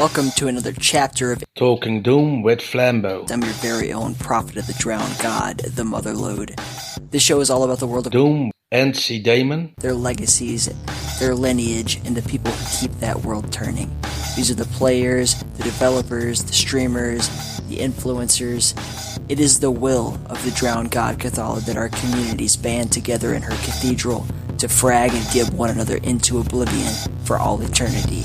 Welcome to another chapter of Talking Doom with Flambeau. I'm your very own prophet of the drowned god, the Motherlode. This show is all about the world of Doom and ZDaemon, their legacies, their lineage, and the people who keep that world turning. These are the players, the developers, the streamers, the influencers. It is the will of the drowned god Cthulhu that our communities band together in her cathedral to frag and gib one another into oblivion for all eternity.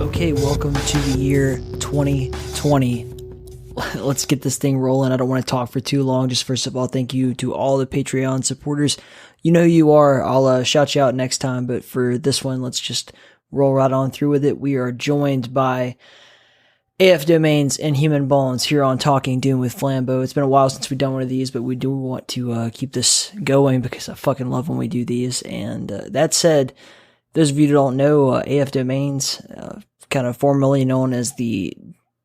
Okay, welcome to the year 2020. Let's get this thing rolling. I don't want to talk for too long. Just first of all, thank you to all the Patreon supporters. You know who you are. I'll shout you out next time, but for this one, let's just roll right on through with it. We are joined by AF Domains and HumanBones here on Talking Doom with Flambeau. It's been a while since we've done one of these, but we do want to keep this going because I fucking love when we do these. And that said, those of you who don't know, AF Domains, kind of formerly known as the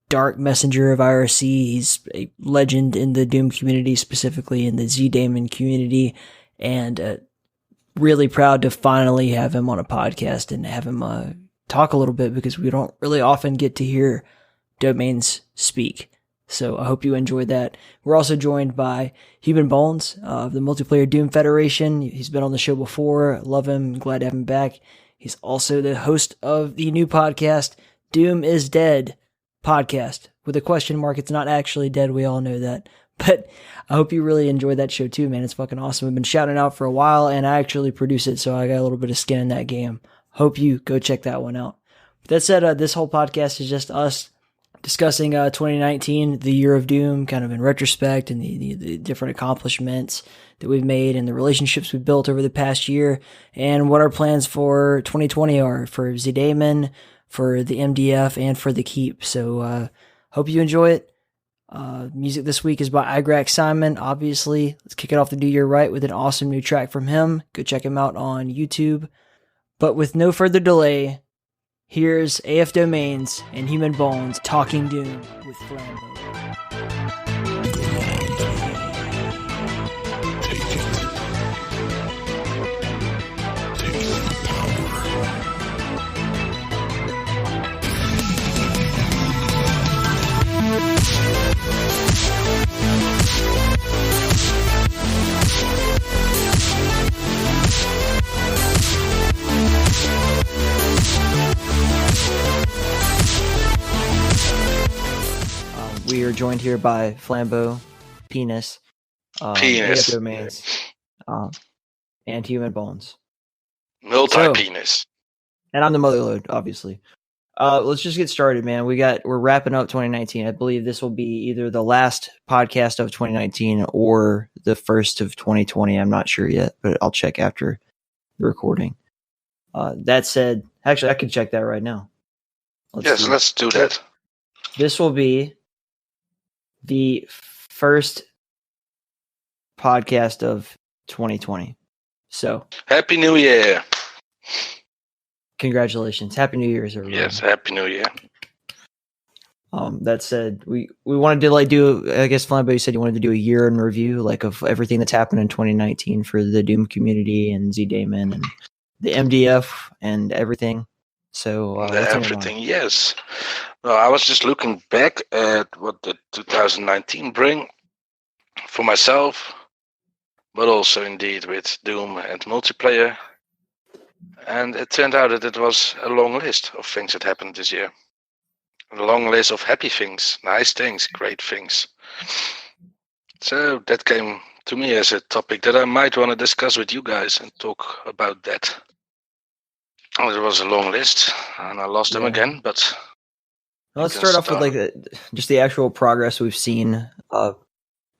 Dark Messenger of IRC. He's a legend in the Doom community, specifically in the ZDaemon community, and really proud to finally have him on a podcast and have him talk a little bit because we don't really often get to hear Domains speak. So I hope you enjoyed that. We're also joined by HumanBones of the Multiplayer Doom Federation. He's been on the show before. Love him. Glad to have him back. He's also the host of the new podcast, Doom is Dead podcast, with a question mark. It's not actually dead. We all know that. But I hope you really enjoyed that show too, man. It's fucking awesome. I've been shouting out for a while, and I actually produce it, so I got a little bit of skin in that game. Hope you go check that one out. But that said, this whole podcast is just us discussing 2019, the year of Doom, kind of in retrospect, and the different accomplishments that we've made and the relationships we've built over the past year, and what our plans for 2020 are for ZDaemon, for the MDF, and for The Keep. So hope you enjoy it. Music this week is by Igrax Simon, obviously. Let's kick it off the new year right with an awesome new track from him. Go check him out on YouTube. But with no further delay, here's AF Domains and HumanBones Talking Doom with Flambeau. We are joined here by Flambeau, Penis, AF Domains, and HumanBones. Multi-penis. And I'm the Motherlode, obviously. Let's just get started, man. We're wrapping up 2019. I believe this will be either the last podcast of 2019 or the first of 2020. I'm not sure yet, but I'll check after the recording. That said, actually, I can check that right now. Let's do that. This will be the first podcast of 2020. So, Happy New Year. Congratulations. Happy New Year's, everyone. Yes, Happy New Year. That said, we wanted to do, I guess, Flambeau, you said you wanted to do a year in review, of everything that's happened in 2019 for the Doom community and ZDaemon and the MDF and everything. So, everything, yes. Well, I was just looking back at what the 2019 bring for myself, but also indeed with Doom and multiplayer. And it turned out that it was a long list of things that happened this year. A long list of happy things, nice things, great things. So that came to me as a topic that I might want to discuss with you guys and talk about that. It was a long list, and I lost them again, but... Let's start off with just the actual progress we've seen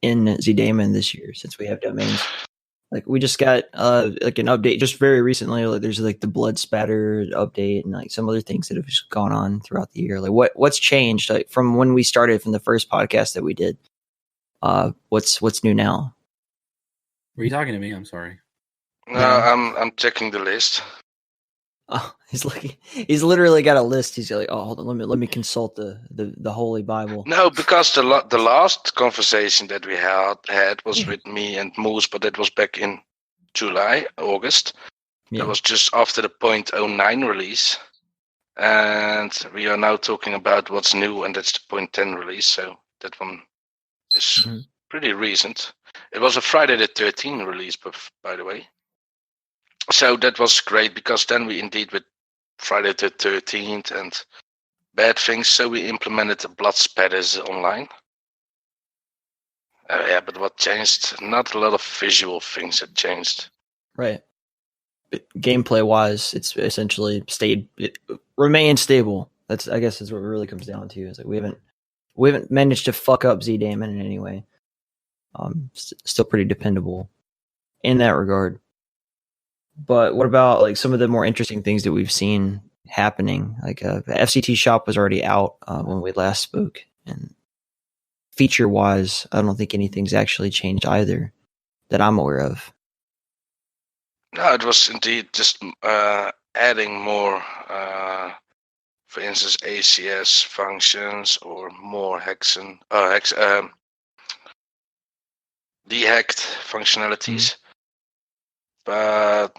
in ZDaemon this year since we have domains. We just got an update just very recently. There's the blood spatter update and some other things that have just gone on throughout the year. What's changed from when we started from the first podcast that we did? What's new now? Were you talking to me? I'm sorry. No, I'm checking the list. Oh, he's looking. He's literally got a list. He's like, "Oh, hold on, let me consult the Holy Bible." No, because the last conversation that we had was with me and Moose, but that was back in July, August. That was just after the 0.09 release. And we are now talking about what's new, and that's the 0.10 release. So that one is pretty recent. It was a Friday the 13th release, by the way. So that was great, because then we indeed with Friday the 13th and bad things, so we implemented the blood spatters online. But what changed? Not a lot of visual things that changed. Right. Gameplay wise, it's essentially remained stable. I guess is what it really comes down to. Is like we haven't managed to fuck up ZDaemon in any way. Still pretty dependable in that regard. But what about like some of the more interesting things that we've seen happening? Like the FCT shop was already out when we last spoke, and feature wise, I don't think anything's actually changed either that I'm aware of. No, it was indeed just adding more, for instance, ACS functions or more dehacked functionalities. But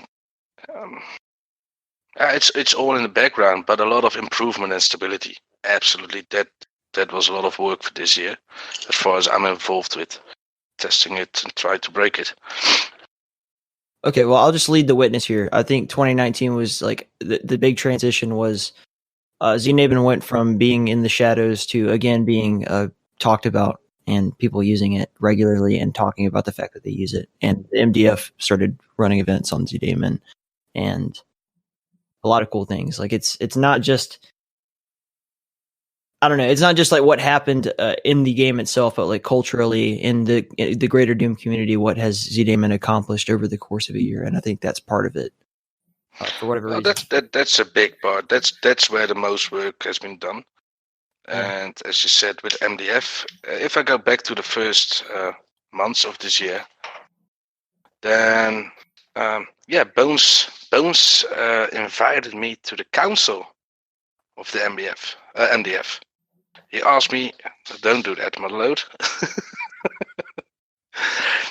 it's all in the background. But a lot of improvement and stability. Absolutely, that was a lot of work for this year, as far as I'm involved with testing it and try to break it. Okay, well, I'll just lead the witness here. I think 2019 was like the big transition was ZDaemon went from being in the shadows to again being talked about and people using it regularly and talking about the fact that they use it. And the MDF started running events on ZDaemon and a lot of cool things. Like it's not just, I don't know, it's not just like what happened in the game itself, but like culturally in the greater Doom community, what has ZDaemon accomplished over the course of a year, and I think that's part of it. For whatever reason, that's a big part. That's where the most work has been done. And as you said with MDF, if I go back to the first months of this year, then Bones invited me to the council of the MDF. He asked me, don't do that, Motherload.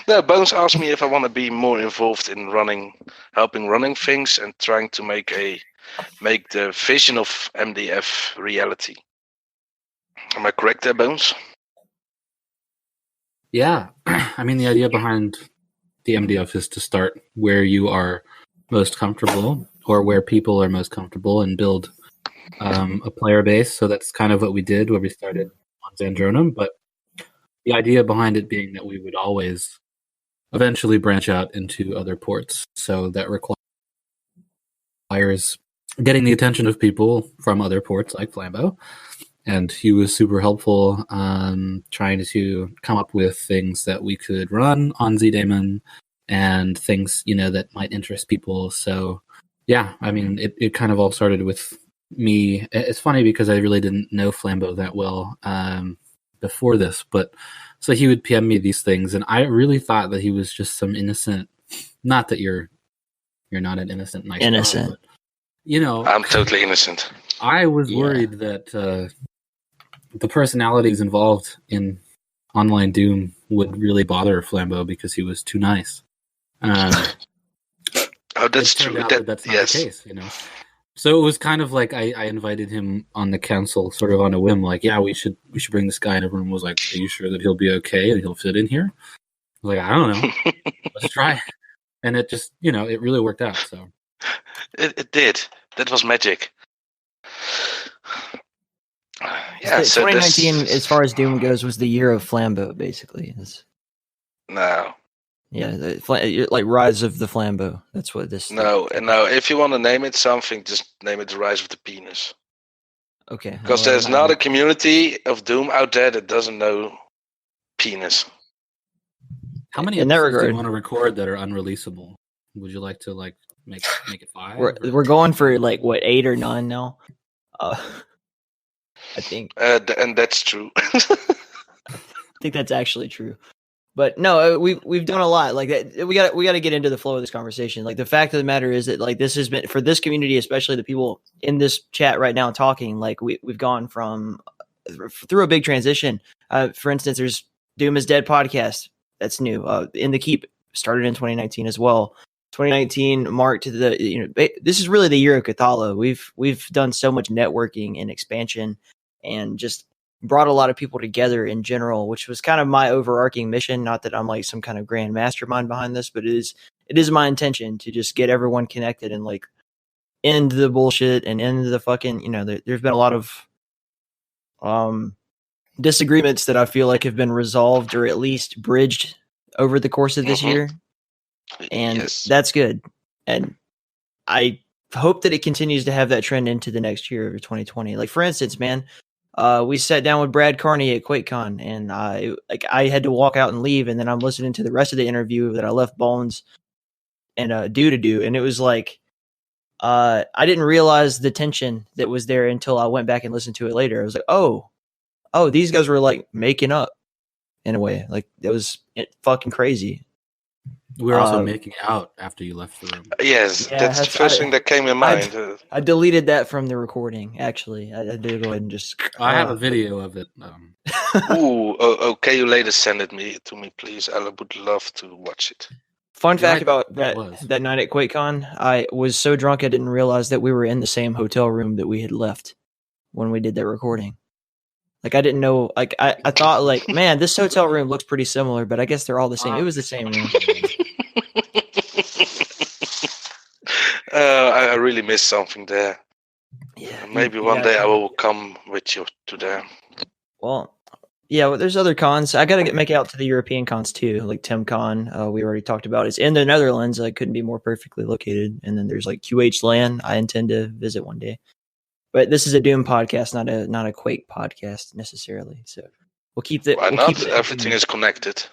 No, Bones asked me if I want to be more involved in helping running things and trying to make the vision of MDF reality. Am I correct there, Bones? Yeah. I mean, the idea behind the MDF is to start where you are most comfortable or where people are most comfortable and build a player base. So that's kind of what we did when we started on Zandronum. But the idea behind it being that we would always eventually branch out into other ports. So that requires getting the attention of people from other ports like Flambeau. And he was super helpful trying to come up with things that we could run on ZDaemon and things, that might interest people. So, yeah, I mean, it kind of all started with me. It's funny because I really didn't know Flambeau that well before this, but so he would PM me these things, and I really thought that he was just some innocent. Not that you're not an innocent, nice innocent. Guy, but, I'm totally innocent. I was worried that the personalities involved in online Doom would really bother Flambeau because he was too nice. That's true. That's not the case, So it was kind of like I invited him on the council sort of on a whim, like, yeah, we should bring this guy, and everyone was like, are you sure that he'll be okay and he'll fit in here? I was like, I don't know. Let's try. And it just, it really worked out. So it did. That was magic. Yeah, so 2019, as far as Doom goes, was the year of Flambeau, basically. No. Yeah, like Rise of the Flambeau. That's what this. No. If you want to name it something, just name it the Rise of the Penis. Okay. Because there's not a community of Doom out there that doesn't know penis. How many episodes do you want to record that are unreleasable? Would you like to make it 5? We're going for 8 or 9 now. I think. And that's true. I think that's actually true. But no, we've done a lot. Like that, we got to get into the flow of this conversation. Like the fact of the matter is that this has been for this community, especially the people in this chat right now talking. Like we've gone through a big transition. For instance, there's Doom is Dead podcast. That's new. In the Keep started in 2019 as well. 2019 marked this is really the year of Cathala. We've done so much networking and expansion, and just brought a lot of people together in general, which was kind of my overarching mission. Not that I'm like some kind of grand mastermind behind this, but it is my intention to just get everyone connected and like end the bullshit and end the fucking, there's been a lot of disagreements that I feel like have been resolved or at least bridged over the course of this year. And that's good. And I hope that it continues to have that trend into the next year of 2020. Like, for instance, man, we sat down with Brad Carney at QuakeCon, and I had to walk out and leave, and then I'm listening to the rest of the interview that I left Bones and do, and it was like I didn't realize the tension that was there until I went back and listened to it later. I was like, oh, these guys were like making up in a way. Like, it was fucking crazy. We were also making out after you left the room. Yes, that's the first thing that came in mind. I deleted that from the recording, actually. I did go ahead and just... I have a video of it. Okay, you later send it to me, please. I would love to watch it. Fun fact about that night at QuakeCon, I was so drunk I didn't realize that we were in the same hotel room that we had left when we did that recording. Like, I didn't know, like, I thought, like, man, this hotel room looks pretty similar, but I guess they're all the same. It was the same room. I really missed something there. Yeah, maybe one day I will come with you to there. Well, yeah, there's other cons. I got to make it out to the European cons too, like TimCon. We already talked about. It's in the Netherlands. I couldn't be more perfectly located. And then there's like QH LAN. I intend to visit one day. But this is a Doom podcast, not a Quake podcast necessarily. So we'll keep that. Why not? Everything is connected.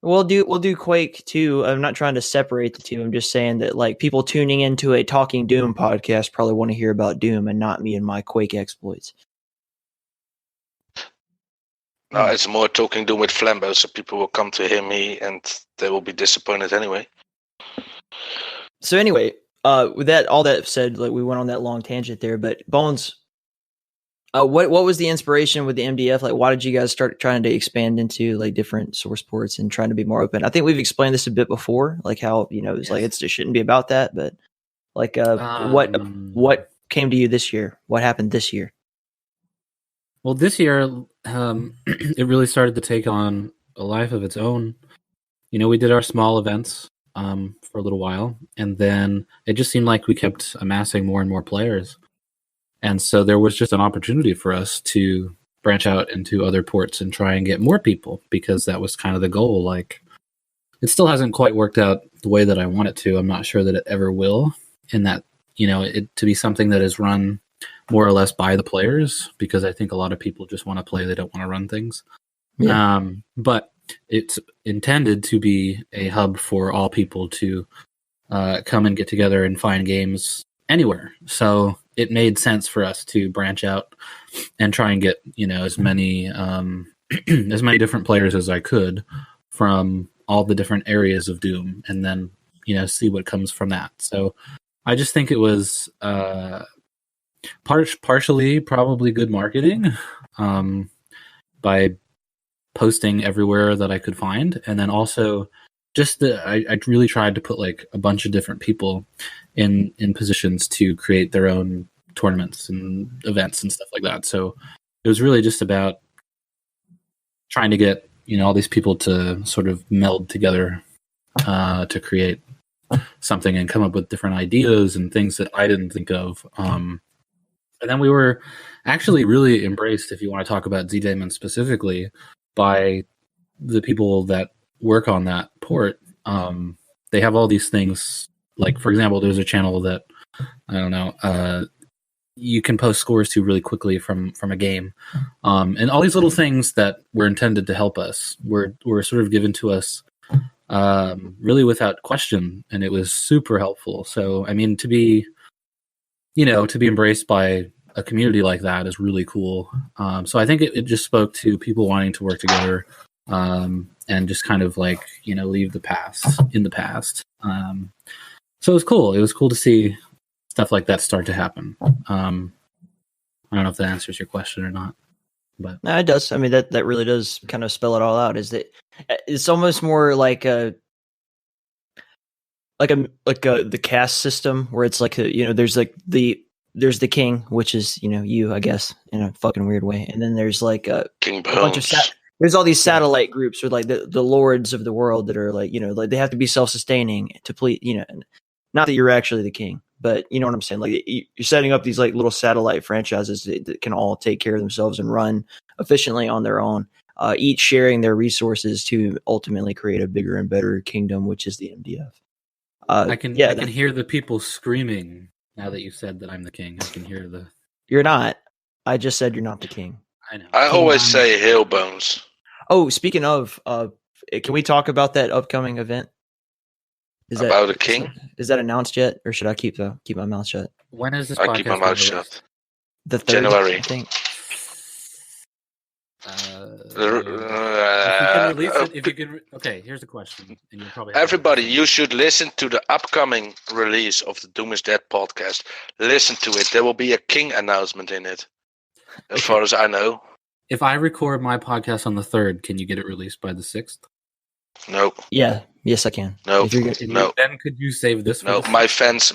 We'll do Quake too. I'm not trying to separate the two. I'm just saying that like people tuning into a Talking Doom podcast probably want to hear about Doom and not me and my Quake exploits. No, it's more Talking Doom with Flambeau, so people will come to hear me and they will be disappointed anyway. So anyway, with that, all that said, like we went on that long tangent there, but Bones, what was the inspiration with the MDF? Like, why did you guys start trying to expand into like different source ports and trying to be more open? I think we've explained this a bit before, like how it's like it shouldn't be about that, but like what came to you this year? What happened this year? Well, this year, it really started to take on a life of its own. We did our small events for a little while, and then it just seemed like we kept amassing more and more players. And so there was just an opportunity for us to branch out into other ports and try and get more people, because that was kind of the goal. Like, it still hasn't quite worked out the way that I want it to. I'm not sure that it ever will, in that, it to be something that is run more or less by the players, because I think a lot of people just want to play. They don't want to run things. Yeah. But it's intended to be a hub for all people to come and get together and find games anywhere. So it made sense for us to branch out and try and get, as many as many different players as I could from all the different areas of Doom, and then, see what comes from that. So I just think it was partially probably good marketing by posting everywhere that I could find, and then also just I really tried to put like a bunch of different people in positions to create their own tournaments and events and stuff like that. So it was really just about trying to get all these people to sort of meld together to create something and come up with different ideas and things that I didn't think of. And then we were actually really embraced, if you want to talk about ZDaemon specifically, by the people that work on that port. They have all these things, like, for example, there's a channel that, I don't know, you can post scores to really quickly from a game. And all these little things that were intended to help us were sort of given to us really without question, and it was super helpful. So, I mean, to be embraced by a community like that is really cool. So I think it just spoke to people wanting to work together and just kind of like, leave the past in the past. So it was cool. It was cool to see stuff like that start to happen. I don't know if that answers your question or not, but no, it does. I mean, that really does kind of spell it all out. Is that it's almost more like the caste system where it's like there's like there's the king, which is you, I guess, in a fucking weird way, and then there's like King a bunch of there's all these satellite groups or like the lords of the world that are like like they have to be self-sustaining to please not that you're actually the king, but you know what I'm saying, like you're setting up these like little satellite franchises that can all take care of themselves and run efficiently on their own, each sharing their resources to ultimately create a bigger and better kingdom, which is the MDF. I can hear the people screaming now that you said that I'm the king. I can hear the. You're not. I just said you're not the king. I know. I always say HumanBones. Oh, speaking of, can we talk about that upcoming event? About the king? Is that announced yet, or should I keep my mouth shut? When is this? I keep my mouth shut. The 3rd, January, I think. If you can, okay. Here's a question, and you'll probably everybody, you should listen to the upcoming release of the Doom is Dead podcast. Listen to it. There will be a king announcement in it, as far as I know. If I record my podcast on the 3rd, can you get it released by the 6th? No. Yeah. Yes, I can. No. No. Then could you save this? No. My fans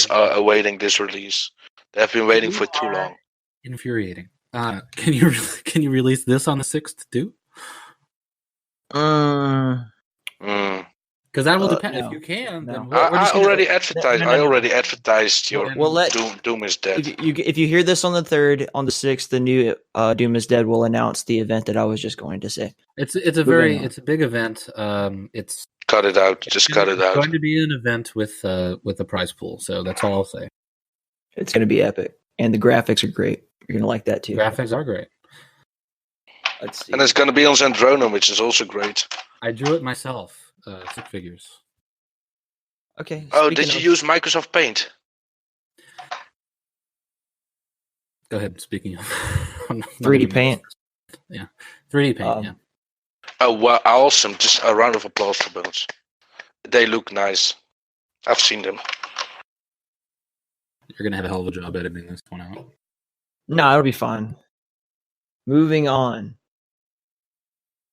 are awaiting this release. They have been waiting for too long. Infuriating. Can you release this on the 6th too? Because that will depend. No. If you can, No. then I already advertised. No. I already advertised your Well, Doom is Dead. If you hear this on the 3rd, on the 6th, the new Doom is Dead will announce the event that I was just going to say. It's a big event. It's cut it out. Just cut it out. It's going to be an event with a prize pool. So that's all I'll say. It's going to be epic, and the graphics are great. You're going to like that too. Graphics are great. Let's see. And it's going to be on Zandronum, which is also great. I drew it myself. 6 figures. Okay. Oh, did you use Microsoft Paint? Go ahead. Speaking of 3D Paint. Yeah, 3D Paint. Yeah. Oh, well, awesome! Just a round of applause for Bones. They look nice. I've seen them. You're gonna have a hell of a job editing this one out. No, it'll be fine. Moving on.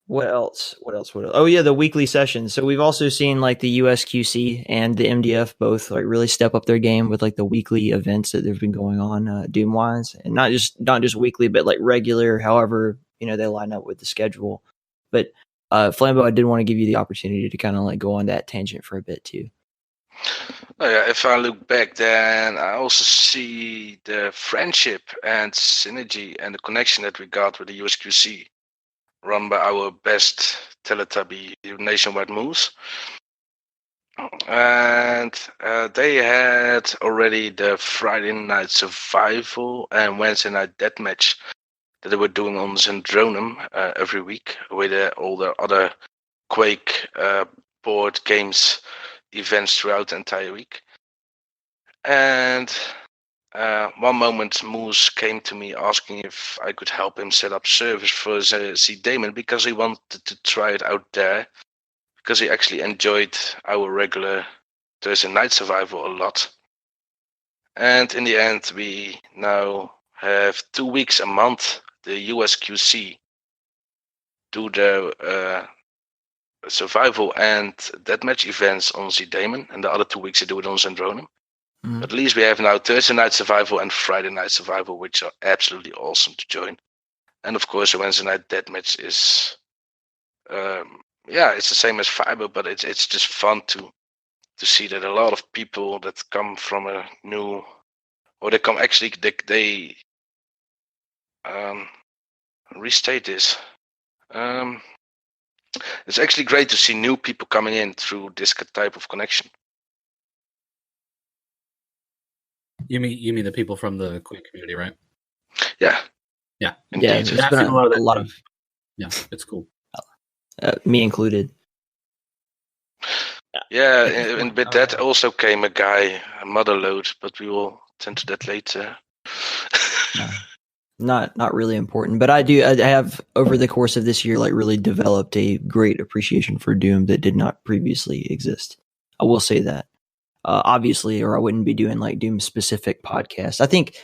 What else? Oh yeah, the weekly sessions. So we've also seen like the USQC and the MDF both like really step up their game with like the weekly events that have been going on Doom wise, and not just weekly, but like regular. However, they line up with the schedule. But Flambeau, I did want to give you the opportunity to kind of like go on that tangent for a bit too. Oh yeah, if I look back, then I also see the friendship and synergy and the connection that we got with the USQC, run by our best Teletubby nationwide moves. And they had already the Friday night survival and Wednesday night deathmatch that they were doing on Zandronum every week with all the other Quake board games events throughout the entire week. And one moment Moose came to me asking if I could help him set up servers for ZDaemon because he wanted to try it out there, because he actually enjoyed our regular Thursday night survival a lot. And in the end, we now have 2 weeks a month the USQC do the survival and deathmatch events on ZDaemon, and the other 2 weeks they do it on Zandronum. At least we have now Thursday night survival and Friday night survival, which are absolutely awesome to join. And of course, the Wednesday night deathmatch is, it's the same as Fiber, but it's just fun to see that a lot of people that come from a new, or they come actually they restate this. It's actually great to see new people coming in through this type of connection. You mean the people from the Quake community, right? Yeah. Yeah. Yeah, it's been a lot of yeah, it's cool. Me included. Yeah, and with that also came a guy, Motherload, but we will tend to that later. Not really important, but I have over the course of this year like really developed a great appreciation for Doom that did not previously exist. I will say that. Obviously, or I wouldn't be doing like Doom specific podcasts. I think,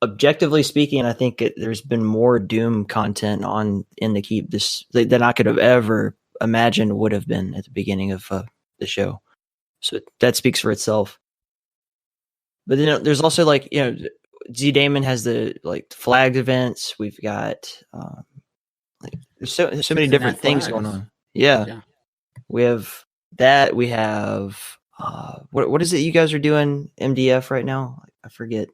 objectively speaking, I think there's been more Doom content in the Keep than I could have ever imagined would have been at the beginning of the show. So that speaks for itself. But then there's also like, ZDaemon has the like flagged events. We've got there's so many different things going on. Yeah. We have that. We have what is it you guys are doing MDF right now? I forget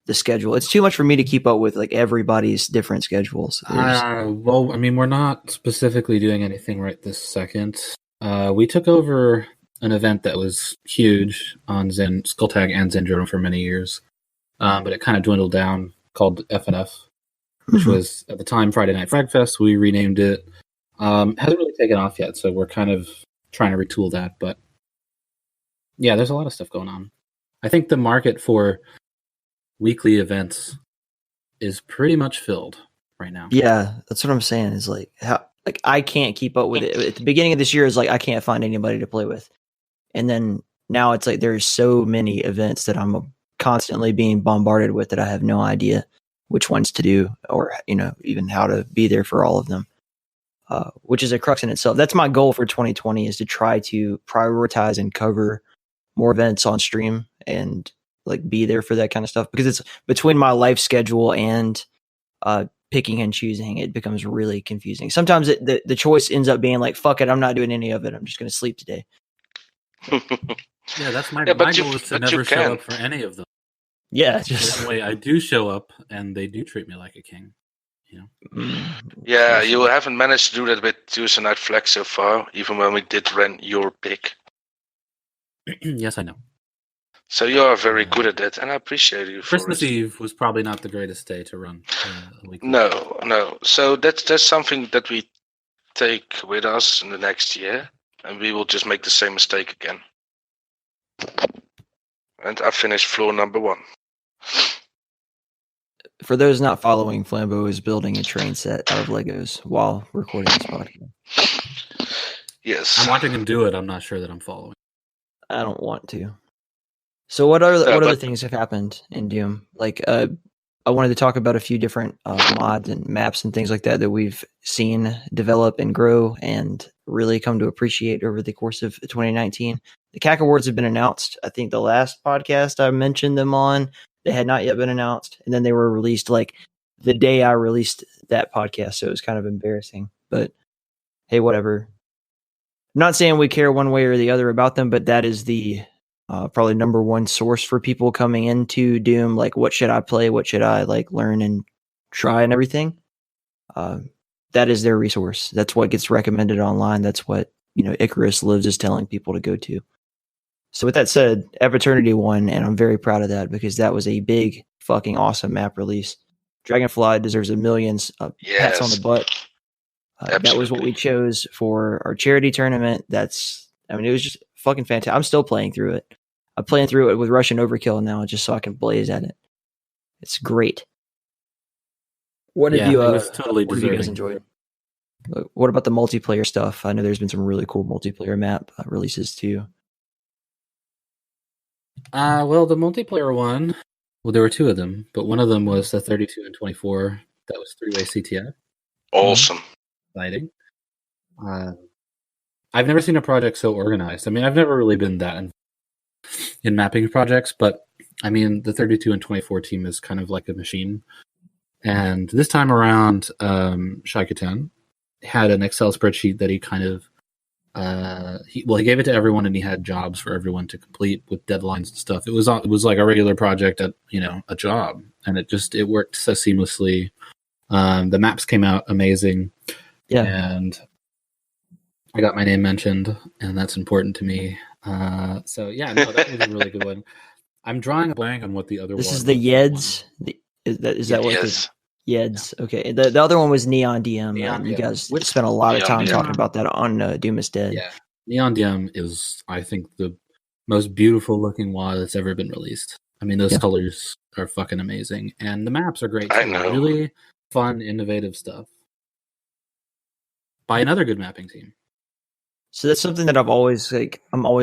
the schedule. It's too much for me to keep up with like everybody's different schedules. Well, I mean, we're not specifically doing anything right this second. We took over an event that was huge on Skulltag and Zendrone for many years, but it kind of dwindled down, called FNF, which was at the time Friday Night Fragfest. We renamed it. Hasn't really taken off yet, so we're kind of trying to retool that. But yeah, there's a lot of stuff going on. I think the market for weekly events is pretty much filled right now. Yeah, that's what I'm saying. Is like how I can't keep up with it. At the beginning of this year, is like I can't find anybody to play with, and then now it's like there's so many events that I'm constantly being bombarded with that I have no idea which ones to do, or even how to be there for all of them. Which is a crux in itself. That's my goal for 2020, is to try to prioritize and cover more events on stream and like be there for that kind of stuff, because it's between my life schedule and picking and choosing, it becomes really confusing. Sometimes the choice ends up being like, fuck it, I'm not doing any of it. I'm just going to sleep today. Yeah, that's my goal, is to never show up for any of them. Yeah, just that way I do show up and they do treat me like a king. Yeah, you haven't managed to do that with Tuesday Night Flag so far, even when we did run your pick. Yes, I know. So you are very good at that, and I appreciate you for Christmas Eve was probably not the greatest day to run a week. No. So that's something that we take with us in the next year, and we will just make the same mistake again. And I finished floor number 1. For those not following, Flambeau is building a train set out of Legos while recording this podcast. Yes. I'm watching him do it. I'm not sure that I'm following. I don't want to. So what other things have happened in Doom? Like, I wanted to talk about a few different mods and maps and things like that we've seen develop and grow and really come to appreciate over the course of 2019. The CAC Awards have been announced. I think the last podcast I mentioned them on, they had not yet been announced, and then they were released like the day I released that podcast, so it was kind of embarrassing. But hey, whatever. I'm not saying we care one way or the other about them, but that is the probably number one source for people coming into Doom. Like, what should I play? What should I like learn and try and everything? That is their resource. That's what gets recommended online. That's what Icarus Lives is telling people to go to. So with that said, Eternity won, and I'm very proud of that because that was a big fucking awesome map release. Dragonfly deserves a million pats on the butt. That was what we chose for our charity tournament. It was just fucking fantastic. I'm still playing through it. I'm playing through it with Russian Overkill now just so I can blaze at it. It's great. What have you guys enjoyed? What about the multiplayer stuff? I know there's been some really cool multiplayer map releases too. Well, the multiplayer one, there were 2 of them, but one of them was the 32 and 24. That was 3-way CTF. Awesome. Exciting. I've never seen a project so organized. I mean, I've never really been that in mapping projects, but I mean, the 32 and 24 team is kind of like a machine. And this time around, Haducant had an Excel spreadsheet that he kind of he gave it to everyone, and he had jobs for everyone to complete with deadlines and stuff. It was like a regular project at a job, and it worked so seamlessly. The maps came out amazing, and I got my name mentioned, and that's important to me. That was a really good one. I'm drawing a blank on what the other one. This is the Yeds. Is that what? Yes. Yeds. Okay. The other one was Neon DM. You guys spent a lot of time talking about that on Doom is Dead. Yeah. Neon DM is, I think, the most beautiful looking WoD that's ever been released. I mean, those colors are fucking amazing. And the maps are great too. I know. Really fun, innovative stuff. By another good mapping team. So that's something that I'm always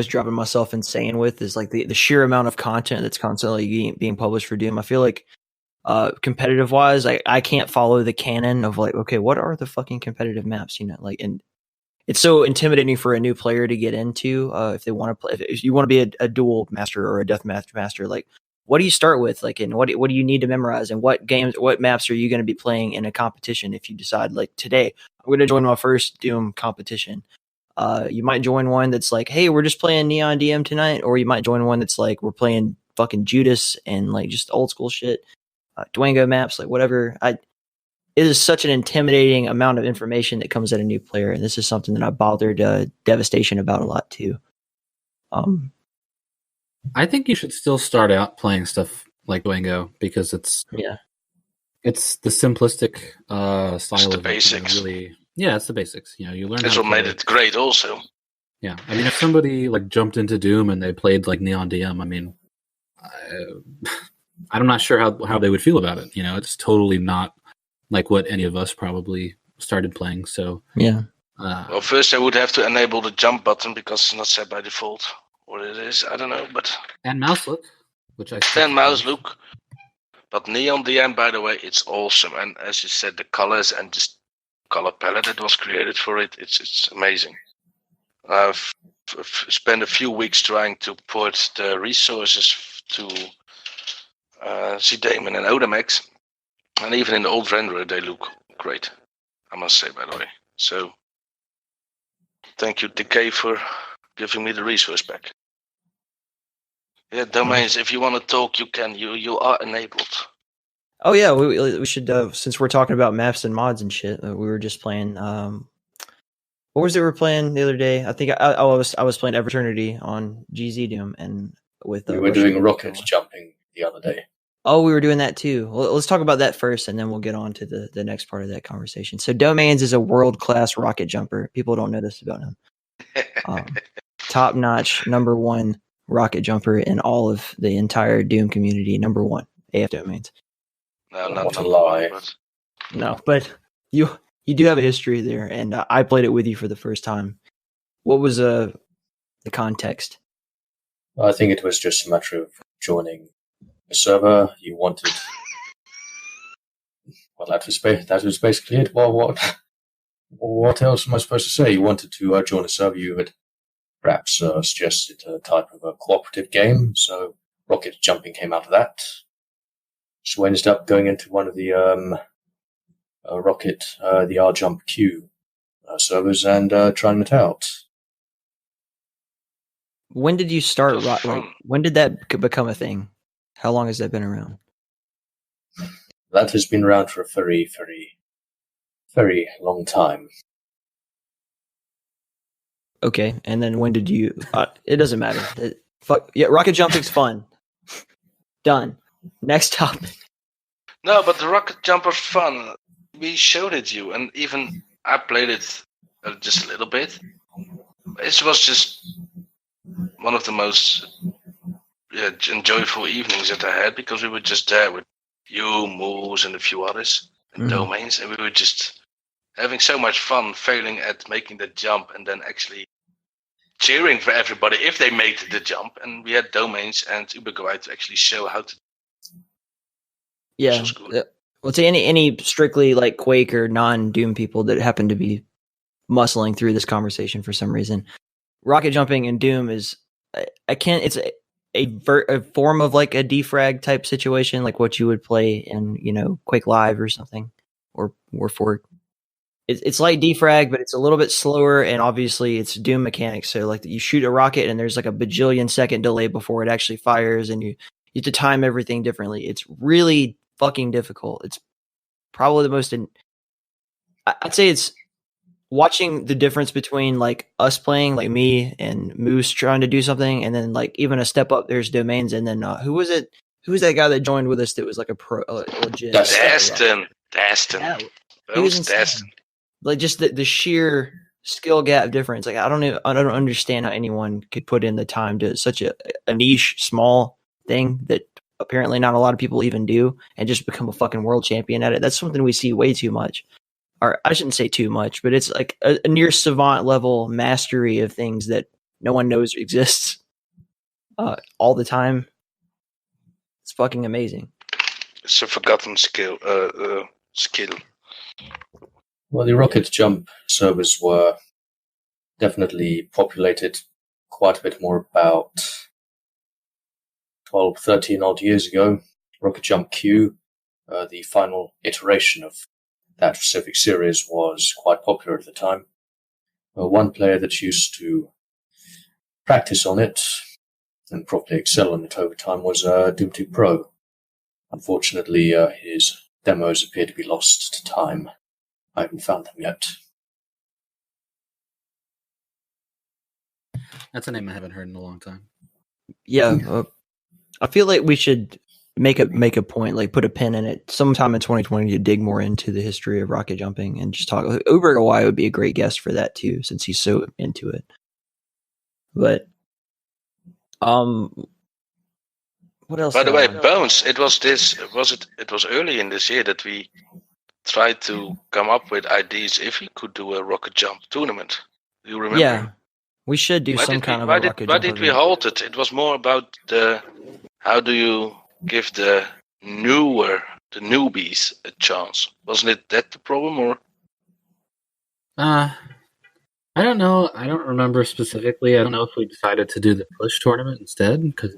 driving myself insane with is like the sheer amount of content that's constantly being published for Doom. I feel like competitive wise, I can't follow the canon of like, okay, what are the fucking competitive maps? And it's so intimidating for a new player to get into if they want to play. If you want to be a duel master or a death master, like what do you start with? Like, and what do you need to memorize? And what maps are you going to be playing in a competition if you decide like today I'm going to join my first Doom competition? You might join one that's like, hey, we're just playing Neon DM tonight, or you might join one that's like we're playing fucking Judas and like just old school shit, Dwango maps, like whatever. It is such an intimidating amount of information that comes at a new player, and this is something that I bothered Devastation about a lot too. I think you should still start out playing stuff like Dwango because it's the simplistic style the of basics. Really, yeah, it's the basics. You know, you learn. That's what made it great, also. Yeah, I mean, if somebody like jumped into Doom and they played like Neon DM, I mean, I'm not sure how they would feel about it. You know, it's totally not like what any of us probably started playing. So yeah. Well, first I would have to enable the jump button because it's not set by default. What it is, I don't know, but and mouse look, which I and mouse look. But Neon DM, by the way, it's awesome, and as you said, the colors and just color palette that was created for it, it's amazing. I've spent a few weeks trying to put the resources to ZDaemon and Odamex, and even in the old renderer, they look great, I must say, by the way. So, thank you, Decay, for giving me the resource back. Yeah, domains, if you want to talk, you can. You are enabled. Oh, yeah, we should, since we're talking about maps and mods and shit, we were just playing, what was it we were playing the other day? I think I was playing Evernity on GZ Doom, and with... we were doing rocket jumping the other day. Oh, we were doing that too. Well, let's talk about that first, and then we'll get on to the next part of that conversation. So Domains is a world-class rocket jumper. People don't know this about him. Top-notch, number one rocket jumper in all of the entire Doom community. Number one, AF Domains. No, not a lie. But... No, but you do have a history there, and I played it with you for the first time. What was the context? I think it was just a matter of joining a server. You wanted... Well, that was basically it. Well, what else am I supposed to say? You wanted to join a server. You had perhaps suggested a type of a cooperative game, so rocket jumping came out of that. So we ended up going into one of the the R-Jump Q servers and trying it out. When did you start? When did that become a thing? How long has that been around? That has been around for a very, very, very long time. Okay, and then when did you... it doesn't matter. Rocket jumping's fun. Done. Next topic. No, but the rocket jumper's fun. We showed it you, and even I played it just a little bit. It was just one of the most enjoyable evenings that I had, because we were just there with you, Moose, and a few others, and Domains, and we were just having so much fun failing at making the jump, and then actually cheering for everybody if they made the jump. And we had Domains and Uberguide to actually show how to. Yeah. Well, to any strictly like Quake or non-Doom people that happen to be muscling through this conversation for some reason, rocket jumping in Doom is it's a form of like a defrag type situation, like what you would play in, Quake Live or something, or War4. It's like defrag, but it's a little bit slower, and obviously it's Doom mechanics. So like you shoot a rocket and there's like a bajillion second delay before it actually fires, and you have to time everything differently. It's really fucking difficult. It's probably the most I'd say it's watching the difference between like us playing, like me and Moose trying to do something, and then like even a step up there's Domains, and then who was that guy that joined with us that was like a pro legit Destin. Yeah, he was insane. Like just the sheer skill gap difference. Like I don't understand how anyone could put in the time to such a niche small thing that apparently not a lot of people even do, and just become a fucking world champion at it. That's something we see way too much. Or I shouldn't say too much, but it's like a near savant level mastery of things that no one knows exists all the time. It's fucking amazing. It's a forgotten skill. Well, the rocket jump servers were definitely populated quite a bit more about 12, 13 odd years ago. Rocket Jump Q, the final iteration of that specific series, was quite popular at the time. One player that used to practice on it and properly excel on it over time was Doom 2 Pro. Unfortunately, his demos appear to be lost to time. I haven't found them yet. That's a name I haven't heard in a long time. Yeah, I feel like we should make a point, like put a pin in it sometime in 2020 to dig more into the history of rocket jumping and just talk. Uber Hawaii would be a great guest for that too, since he's so into it. But what else? By the way, Bones, it was early in this year that we tried to come up with ideas if we could do a rocket jump tournament. Do you remember? Yeah, we should do some kind of a rocket jump. Why did we halt it? It was more about how do you give the newbies a chance? Wasn't it that the problem, or? I don't know. I don't remember specifically. I don't know if we decided to do the push tournament instead, because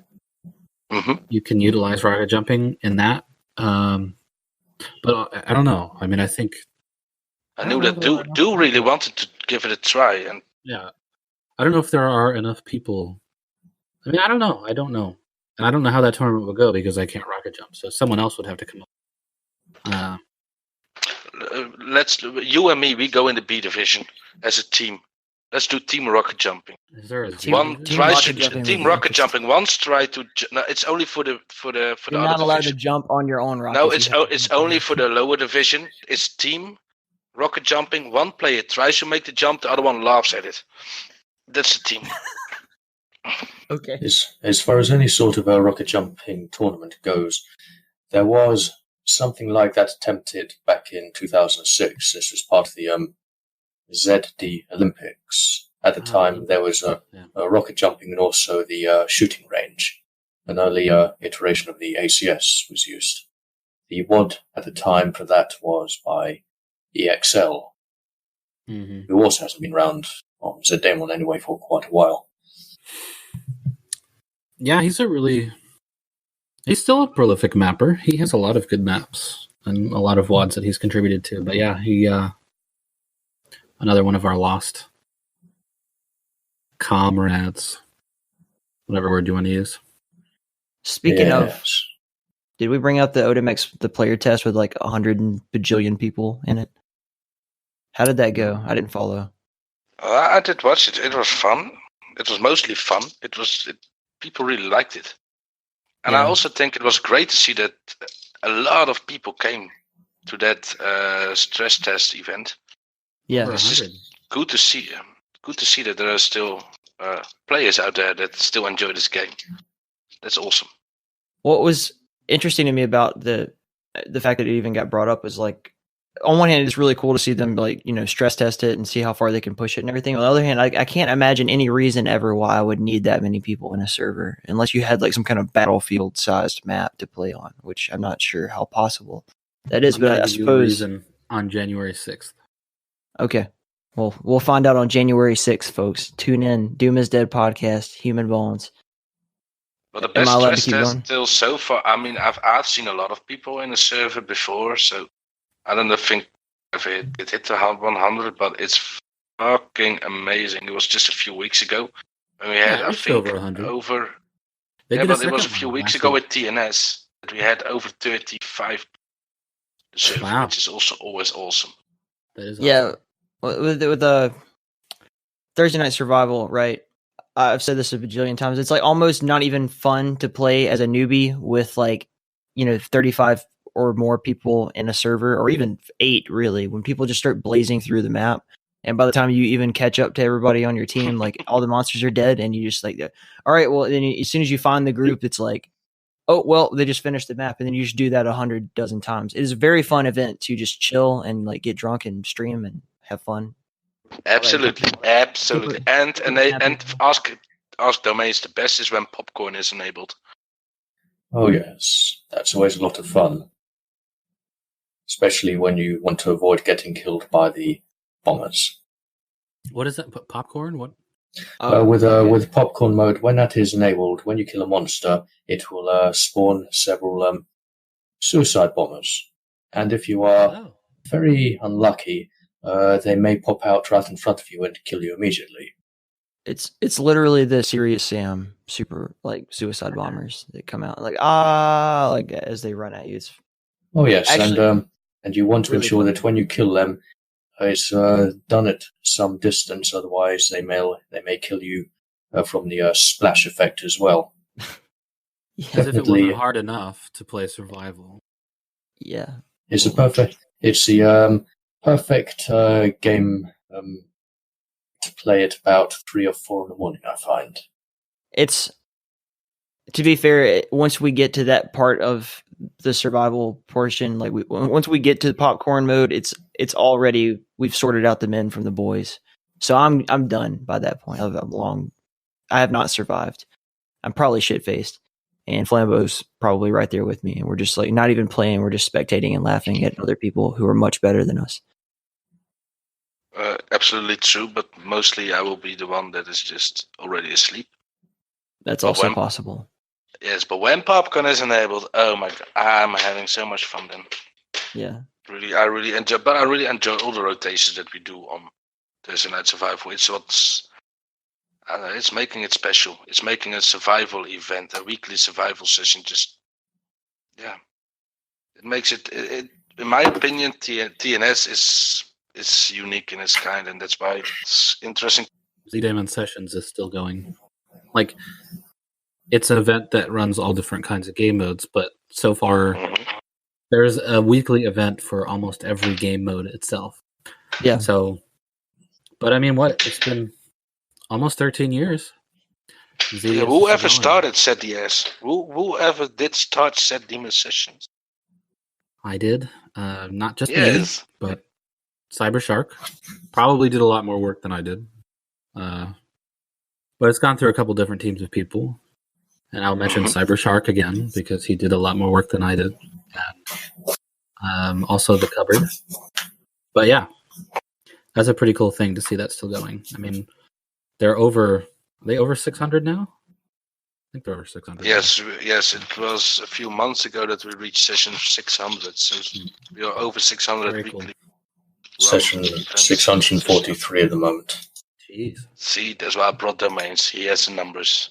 you can utilize rocket jumping in that. But I don't know. I mean, I think I knew that Do really wanted to give it a try, and yeah, I don't know if there are enough people. I mean, I don't know, and I don't know how that tournament will go because I can't rocket jump. So someone else would have to come up. You and me, we go in the B division as a team. Let's do team rocket jumping. Is there a team rocket jumping? Once try to. No, it's only for the You're other not allowed division. to jump on your own rocket. No, it's only for the lower division. It's team rocket jumping. One player tries to make the jump, the other one laughs at it. That's the team. Okay. As far as any sort of a rocket jumping tournament goes, there was something like that attempted back in 2006. This was part of the ZD Olympics. At the time, there was a rocket jumping and also the shooting range. An early iteration of the ACS was used. The WOD at the time for that was by EXL, who also hasn't been around on ZDaemon anyway for quite a while. Yeah, he's still a prolific mapper. He has a lot of good maps and a lot of WODs that he's contributed to. But yeah, he another one of our lost comrades, whatever word you want to use. Speaking of, did we bring out the Otimex, the player test with like 100 bajillion people in it? How did that go? I didn't follow. I did watch it. It was fun. It was mostly fun. People really liked it. And I also think it was great to see that a lot of people came to that stress test event. Yeah, it's just good to see. Good to see that there are still players out there that still enjoy this game. That's awesome. What was interesting to me about the fact that it even got brought up was like, on one hand, it's really cool to see them like, stress test it and see how far they can push it and everything. On the other hand, I can't imagine any reason ever why I would need that many people in a server unless you had like some kind of battlefield sized map to play on, which I'm not sure how possible that is. But I suppose on January 6th. Okay. Well, we'll find out on January 6th, folks. Tune in. Doom is Dead podcast, HumanBones. But the best stress test still so far. I mean, I've seen a lot of people in the server before, so I don't think if it hit the 100, but it's fucking amazing. It was just a few weeks ago, and we had I think over 100. But it was a few weeks ago with TNS that we had over 35 server, which is also always awesome. That is awesome. With the Thursday Night Survival, right? I've said this a bajillion times. It's like almost not even fun to play as a newbie with 35 or more people in a server, or even 8 really, when people just start blazing through the map. And by the time you even catch up to everybody on your team, like all the monsters are dead and you just all right, well, then as soon as you find the group, it's like, oh, well, they just finished the map. And then you just do that 100 dozen times. It is a very fun event to just chill and get drunk and stream and have fun. Absolutely. And ask domains. The best is when popcorn is enabled. Oh yes, that's always a lot of fun, especially when you want to avoid getting killed by the bombers. What is that? Popcorn? What? With popcorn mode, when that is enabled, when you kill a monster, it will spawn several suicide bombers. And if you are very unlucky, they may pop out right in front of you and kill you immediately. It's literally the Serious Sam super suicide bombers that come out as they run at you. It's yes, actually, and you want to really ensure that when you kill them, it's done at some distance. Otherwise, they may kill you from the splash effect as well. As if it wasn't hard enough to play survival. Yeah, it's the perfect game to play at about 3 or 4 in the morning. I find it's, to be fair, once we get to that part of the survival portion, once we get to the popcorn mode, it's already, we've sorted out the men from the boys. So I'm done by that point. I have not survived. I'm probably shit faced, and Flambeau's probably right there with me, and we're just not even playing. We're just spectating and laughing at other people who are much better than us. Absolutely true, but mostly I will be the one that is just already asleep. That's also possible. Yes, but when popcorn is enabled, oh my god, I'm having so much fun then. Yeah. I really enjoy all the rotations that we do on Thursday Night Survival. It's making it special. It's making a survival event, a weekly survival session. It makes it. In my opinion, TNS is unique in its kind, and that's why it's interesting. ZDaemon Sessions is still going. It's an event that runs all different kinds of game modes, but so far there's a weekly event for almost every game mode itself. Yeah. So, but I mean, it's been almost 13 years. Whoever started ZDS? Whoever did start ZDaemon Sessions? I did. Not just me, but Cybershark probably did a lot more work than I did. But it's gone through a couple different teams of people. And I'll mention Cybershark again because he did a lot more work than I did. And also the cupboard. But yeah, that's a pretty cool thing to see that still going. I mean, are they over 600 now? I think they're over 600. Yes. It was a few months ago that we reached session 600. So we are over 600 Very weekly. Cool. Session 643 at the moment. Jeez. See, that's why I brought domains. He has the numbers.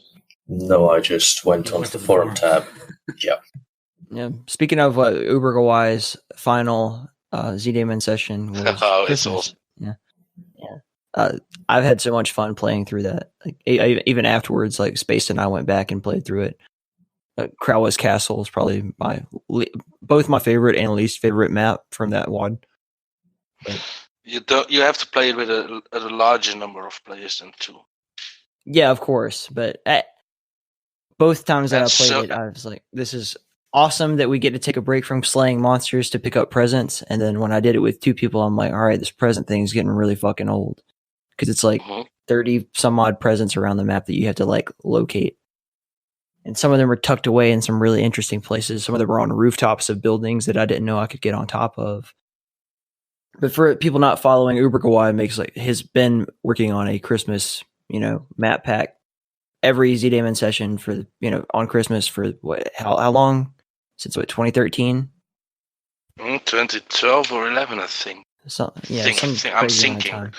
No, I just went onto the forum tab. Yeah. Yeah. Speaking of Ubergawai's final ZDaemon session was it's awesome. Yeah. I've had so much fun playing through that. Even afterwards, Space and I went back and played through it. Krawa's Castle is probably both my favorite and least favorite map from that WOD. But you have to play it with a larger number of players than 2. Yeah, of course. But both times that I played it, I was like, this is awesome that we get to take a break from slaying monsters to pick up presents. And then when I did it with 2 people, I'm like, all right, this present thing is getting really fucking old. Because it's 30 some odd presents around the map that you have to locate. And some of them are tucked away in some really interesting places. Some of them are on rooftops of buildings that I didn't know I could get on top of. But for people not following, Ubergawai has been working on a Christmas, map pack every ZDaemon session for, on Christmas for how long? Since 2013? 2012 or 11, I think. I'm thinking.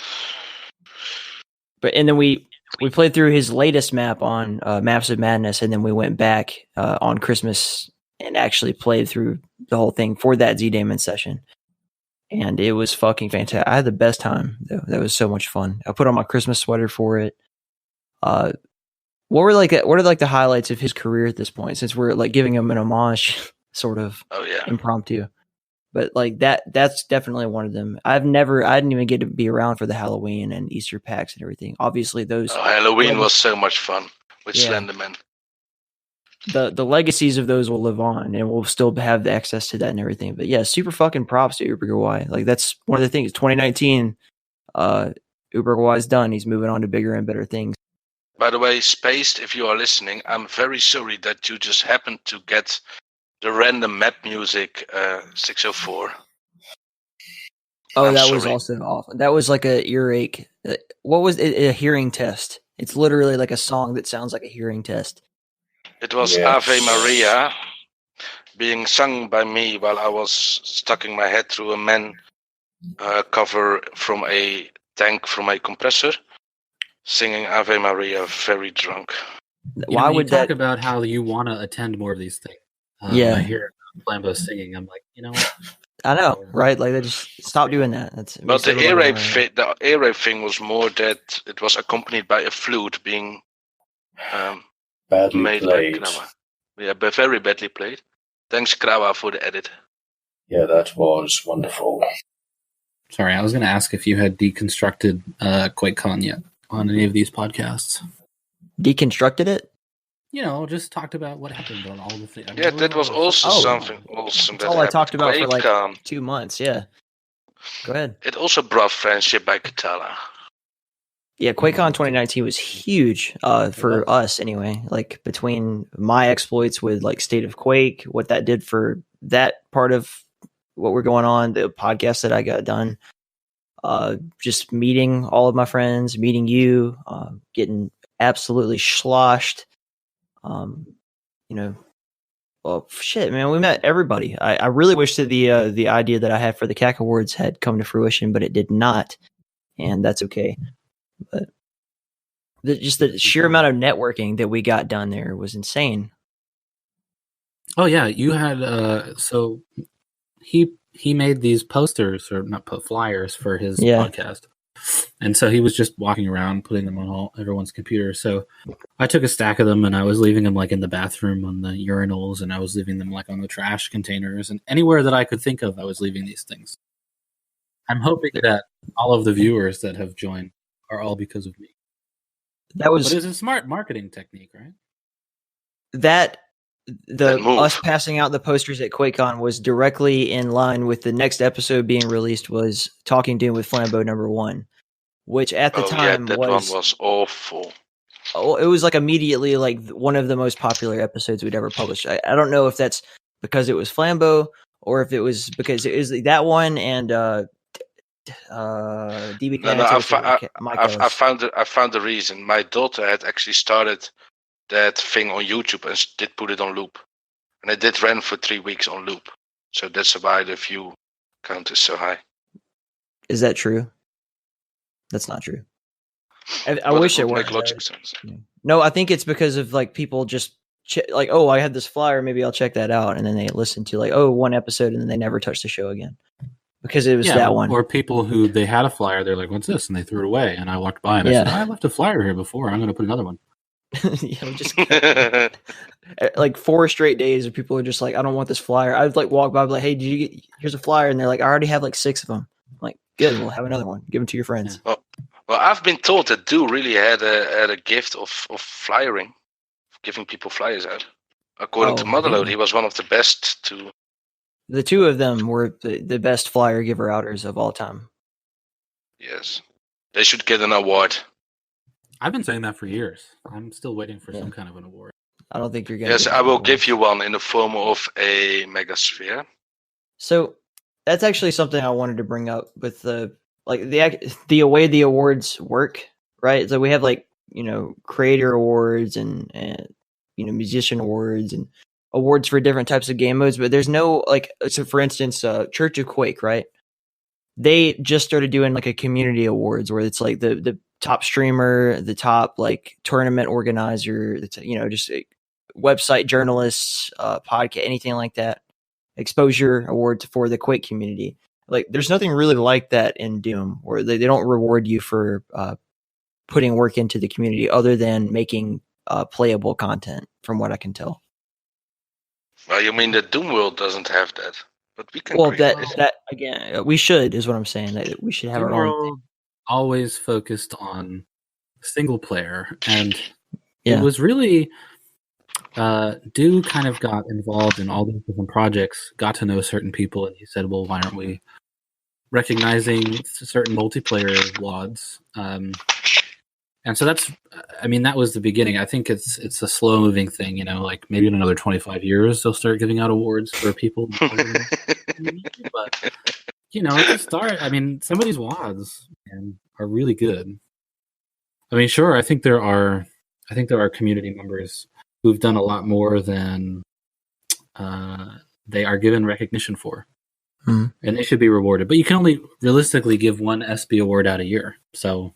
But and then we played through his latest map on Maps of Madness, and then we went back on Christmas and actually played through the whole thing for that ZDaemon session. And it was fucking fantastic. I had the best time. That was so much fun. I put on my Christmas sweater for it. What are the highlights of his career at this point? Since we're giving him an homage, sort of impromptu. But that's definitely one of them. I didn't even get to be around for the Halloween and Easter packs and everything. Obviously, those. Halloween was so much fun with Slenderman. The legacies of those will live on, and we'll still have the access to that and everything. But yeah, super fucking props to Ubergawai. That's one of the things. 2019, Ubergawai's done. He's moving on to bigger and better things. By the way, Spaced, if you are listening, I'm very sorry that you just happened to get the random map music 604. Oh, that was also awful. That was like a earache What was it? A hearing test. It's literally like a song that sounds like a hearing test. It was Ave Maria being sung by me while I was sticking my head through a man cover from a tank from a compressor, singing Ave Maria very drunk. Why would you talk about how you want to attend more of these things? Yeah. I hear Flambeau singing. I'm like, you know what? I know, right? Like, they just stop doing that. But the ear rape thing was more that it was accompanied by a flute being badly made played. by Krawa. Yeah, but very badly played. Thanks, Krawa, for the edit. Yeah, that was wonderful. Sorry, I was going to ask if you had deconstructed QuakeCon yet on any of these podcasts. Deconstructed it? Just talked about what happened on all the things. Yeah, that was also something awesome. That's all I talked about for like 2 months, yeah. Go ahead. It also brought friendship by Katala. Yeah, QuakeCon 2019 was huge for us anyway. Like, between my exploits with like State of Quake, what that did for that part of what we're going on, the podcast that I got done, just meeting all of my friends, meeting you, getting absolutely sloshed. Well, shit, man, we met everybody. I really wish that the idea that I had for the CAC Awards had come to fruition, but it did not, and that's okay. But just the sheer amount of networking that we got done there was insane. Oh yeah, you had so he made these posters, or not flyers, for his podcast. And so he was just walking around putting them on everyone's computer. So I took a stack of them and I was leaving them like in the bathroom on the urinals, and I was leaving them like on the trash containers, and anywhere that I could think of, I was leaving these things. I'm hoping that all of the viewers that have joined are all because of me. But it's a smart marketing technique, right? Us passing out the posters at QuakeCon was directly in line with the next episode being released, was Talking Doom with Flambeau #1, which at the time one was awful. Oh, it was like immediately like one of the most popular episodes we'd ever published. I don't know if that's because it was Flambeau or if it was because it was that one and DB. I found the reason. My daughter had actually started that thing on YouTube and did put it on loop, and it did run for 3 weeks on loop. So that's why the view count is so high. Is that true? That's not true. I wish it were. Make logic sense. No, I think it's because of like people just like, oh, I had this flyer, maybe I'll check that out, and then they listen to like, oh, one episode, and then they never touch the show again because it was that one. Or people who they had a flyer, they're like, "What's this?" and they threw it away. And I walked by and I said, "I left a flyer here before. I'm going to put another one." Just like 4 straight days of people are just like, I don't want this flyer. I'd like walk by, like, hey, here's a flyer, and they're like, I already have like 6 of them. I'm like, good, we'll have another one. Give them to your friends. Well, I've been told that Do really had a gift of flyering, giving people flyers out. According to Motherload, he was one of the best to. The 2 of them were the best flyer giver outers of all time. Yes, they should get an award. I've been saying that for years. I'm still waiting for some kind of an award. I don't think you're going to. Yes, I will give you one in the form of a megasphere. So that's actually something I wanted to bring up with the way the awards work, right? So we have like, creator awards and musician awards and awards for different types of game modes, but there's no so for instance, Church of Quake, right? They just started doing like a community awards where it's like the top streamer, the top like tournament organizer, just website journalists, podcast, anything like that. Exposure awards for the Quake community. Like, there's nothing really like that in Doom, where they don't reward you for putting work into the community other than making playable content, from what I can tell. Well, you mean the Doom world doesn't have that, but we can. Well, that again, we should is what I'm saying. That we should have our own thing. Always focused on single player, and it was really Do kind of got involved in all these different projects, got to know certain people, and he said, well, why aren't we recognizing certain multiplayer WODs? And so that was the beginning. I think it's a slow moving thing, like maybe in another 25 years they'll start giving out awards for people. But it's a start. Some of these WODs really good. I mean, sure, I think there are community members who've done a lot more than they are given recognition for. And they should be rewarded. But you can only realistically give one SB award out a year. So,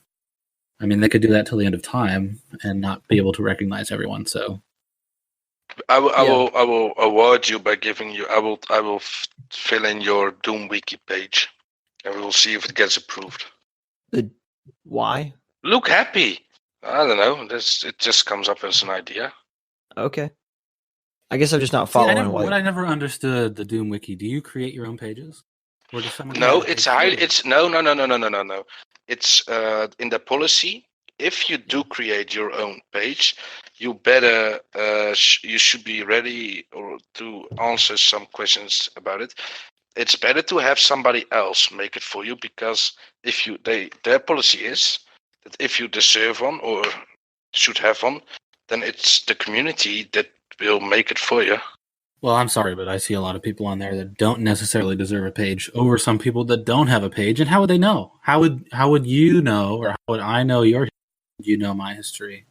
I mean, they could do that till the end of time and not be able to recognize everyone. So, I will award you by giving you. I will fill in your Doom Wiki page, and we will see if it gets approved. Why? Look happy. I don't know. It just comes up as an idea. Okay. I guess I'm just not following. I never understood the Doom Wiki. Do you create your own pages, or does someone? No, it's no. It's in the policy. If you do create your own page, you better you should be ready or to answer some questions about it. It's better to have somebody else make it for you, because if their policy is that if you deserve one or should have one, then it's the community that will make it for you. Well, I'm sorry, but I see a lot of people on there that don't necessarily deserve a page over some people that don't have a page. And how would they know? How would you know, or how would I know your? You know my history,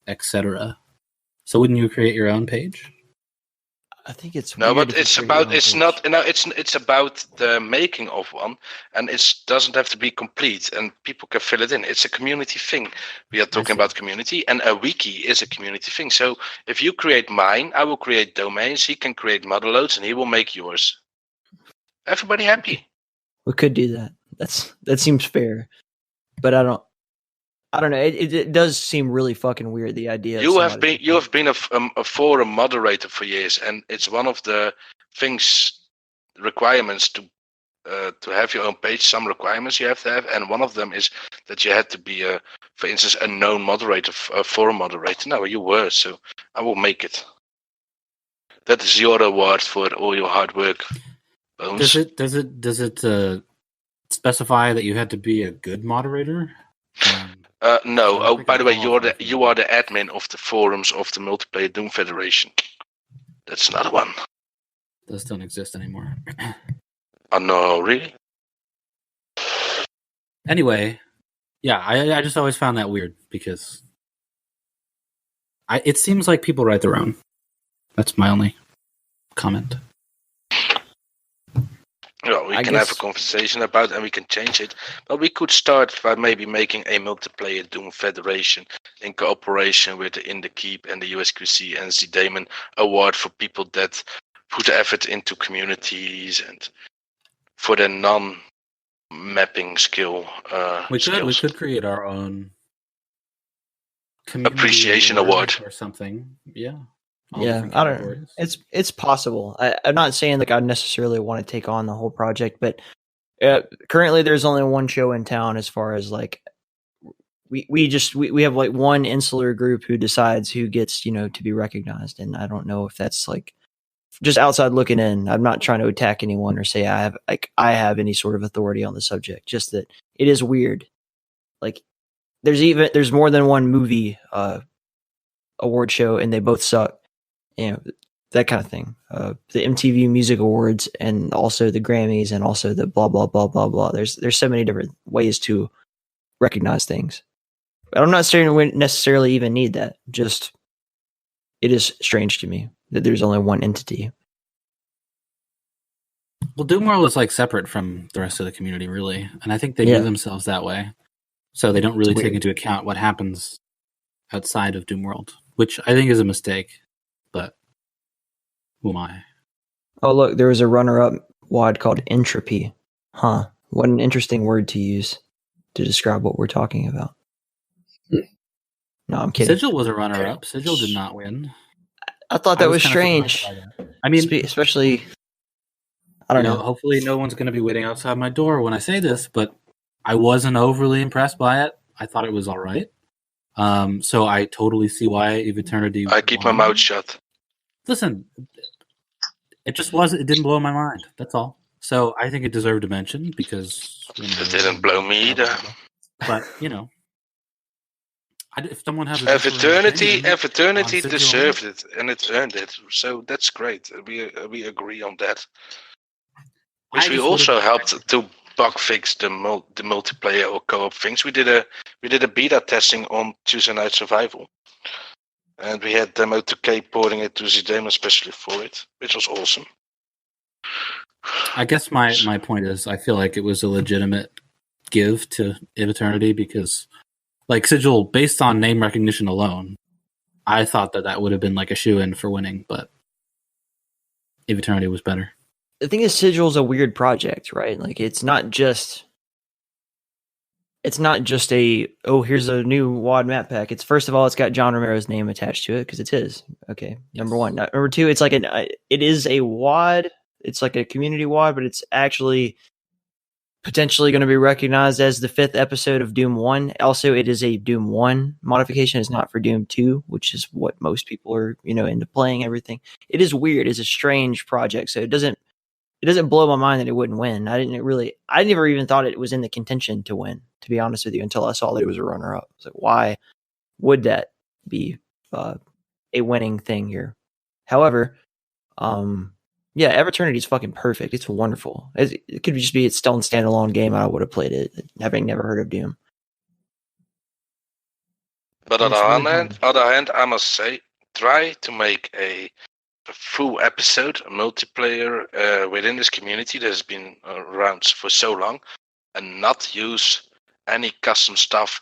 etc. So wouldn't you create your own page? I think it's no, but it's about it's about the making of one, and it doesn't have to be complete, and people can fill it in. It's a community thing. We are talking about community, and a wiki is a community thing. So if you create mine, I will create domains. He can create motherloads, and he will make yours. Everybody happy. We could do that. That seems fair, but I don't know. It does seem really fucking weird, the idea. You have been a forum moderator for years, and it's one of the requirements to have your own page. Some requirements you have to have, and one of them is that you had to be for instance, a known moderator, a forum moderator. No, you were, so I will make it. That is your reward for all your hard work, Bones. Does it specify that you had to be a good moderator? No. Oh, by the way, you are the admin of the forums of the Multiplayer Doom Federation. That's another one. Those don't exist anymore. Oh no, really? Anyway, yeah, I just always found that weird because it seems like people write their own. That's my only comment. Well, we can have a conversation about it and we can change it. But we could start by maybe making a multiplayer Doom Federation in cooperation with the In The Keep and the USQC and ZDaemon award for people that put effort into communities and for their non-mapping skill. We could create our own appreciation award or something. Yeah. Yeah, I don't know. It's possible. I'm not saying like I necessarily want to take on the whole project, but currently there's only one show in town as far as like we have like one insular group who decides who gets, to be recognized. And I don't know if that's like just outside looking in. I'm not trying to attack anyone or say I have any sort of authority on the subject, just that it is weird. Like there's more than one movie award show and they both suck. That kind of thing. The MTV Music Awards and also the Grammys and also the blah blah blah blah blah. There's so many different ways to recognize things. But I'm not saying we necessarily even need that. Just it is strange to me that there's only one entity. Well, Doomworld is like separate from the rest of the community, really, and I think they view themselves that way. So they don't really take into account what happens outside of Doomworld, which I think is a mistake. But who am I? Oh, look, there was a runner-up WOD called Entropy. Huh. What an interesting word to use to describe what we're talking about. No, I'm kidding. Sigil was a runner-up. Sigil did not win. I thought that was strange. I mean, especially, I don't know. Hopefully no one's going to be waiting outside my door when I say this, but I wasn't overly impressed by it. I thought it was all right. So I totally see why Eve Eternity. I keep my mouth shut. Listen, it didn't blow my mind. That's all. So I think it deserved a mention because it didn't blow me either. But if someone has Eternity deserved it and it earned it. So that's great. We agree on that. Which we also helped to bug fix the multiplayer or co-op things. We did a beta testing on Tuesday Night Survival, and we had Demo 2K porting it to ZDaemon especially for it, which was awesome. I guess my point is, I feel like it was a legitimate give to Eternity because, like, Sigil, based on name recognition alone, I thought that would have been like a shoe-in for winning, but Eternity was better. The thing is, Sigil's a weird project, right? Like, it's not just here's a new WAD map pack. It's, first of all, it's got John Romero's name attached to it because it's his. Okay, number one. Number two, it's like it is a WAD. It's like a community WAD, but it's actually potentially going to be recognized as the 5th episode of Doom 1. Also, it is a Doom 1 modification. It's not for Doom 2, which is what most people are, into playing everything. It is weird. It's a strange project. So it doesn't blow my mind that it wouldn't win. I never even thought it was in the contention to win, to be honest with you, until I saw that it was a runner-up. I was like, why would that be a winning thing here? However, yeah, Eternity is fucking perfect. It's wonderful. It could just be its still standalone game. I would have played it, having never heard of Doom. But on the other hand, I must say, try to make a full episode, a multiplayer within this community that has been around for so long, and not use any custom stuff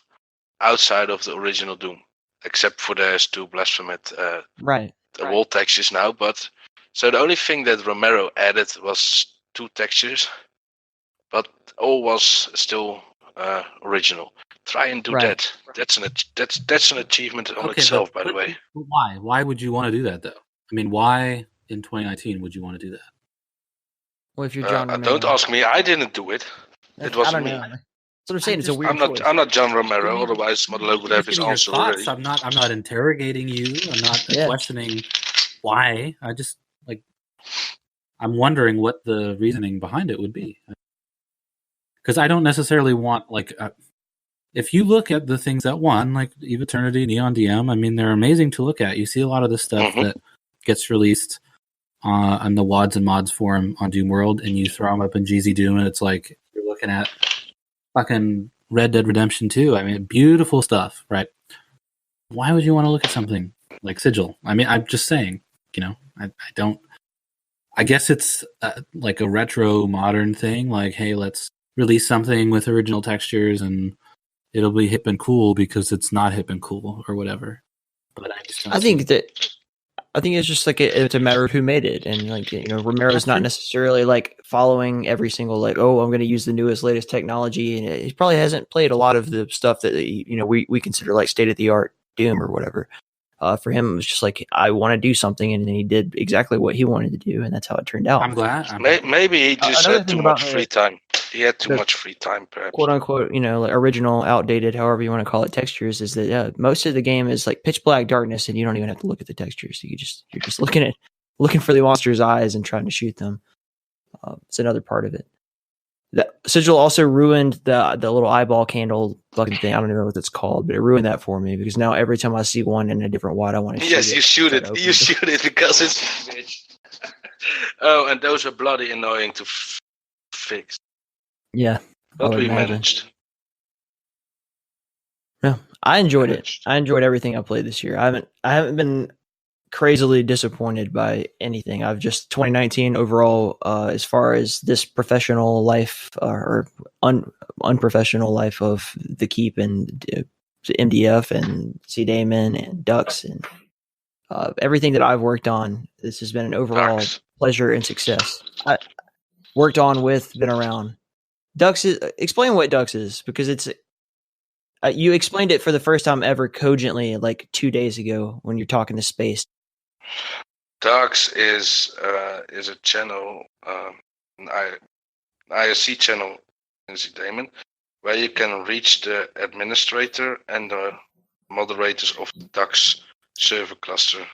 outside of the original Doom, except for there's 2 Blasphemous wall textures now, but. So the only thing that Romero added was 2 textures, but all was still original. Try and do that. That's an achievement on itself, by the way. Why? Why would you want to do that, though? I mean, why in 2019 would you want to do that? Well, if you're John Romero, don't ask me. I didn't do it. It wasn't me. That's what I'm saying. It's a weird choice. I'm not John Romero. Otherwise, Modelo would have his answer already. I'm not interrogating you. I'm not questioning why. I just. I'm wondering what the reasoning behind it would be. Because I don't necessarily want, if you look at the things that won, like Eve Eternity, Neon DM, I mean, they're amazing to look at. You see a lot of the stuff that gets released on the WADs and mods forum on Doom World, and you throw them up in GZ Doom, and it's like you're looking at fucking Red Dead Redemption 2. I mean, beautiful stuff, right? Why would you want to look at something like Sigil? I mean, I'm just saying, I don't. I guess it's like a retro modern thing. Like, hey, let's release something with original textures and it'll be hip and cool because it's not hip and cool or whatever. But I think it's just like it's a matter of who made it, and Romero's not necessarily like following every single I'm going to use the newest, latest technology, and he probably hasn't played a lot of the stuff that we consider like state of the art Doom or whatever. For him, it was just like, I want to do something, and then he did exactly what he wanted to do, and that's how it turned out. I'm glad. Maybe he just had too much free time. He had too much free time, perhaps. "Quote unquote," like original, outdated, however you want to call it, textures. Is that most of the game is like pitch black darkness, and you don't even have to look at the textures. You're just looking for the monster's eyes and trying to shoot them. It's another part of it. That Sigil also ruined the little eyeball candle fucking thing. I don't even know what it's called, but it ruined that for me because now every time I see one in a different WAD, I want to shoot it. Yes, you shoot it. You shoot it because it's oh, and those are bloody annoying to fix. Yeah, but we managed. Yeah, I enjoyed it. I enjoyed everything I played this year. I haven't been crazily disappointed by anything. I've just 2019 overall, as far as this professional life or unprofessional life of The Keep and MDF and ZDaemon and Ducks and everything that I've worked on, this has been an overall pleasure and success. I worked on with, been around. Ducks is, explain what Ducks is, because it's you explained it for the first time ever cogently like 2 days ago when you're talking to Space. Darks is a channel, an IRC channel in ZDaemon, where you can reach the administrator and the moderators of the Darks server cluster.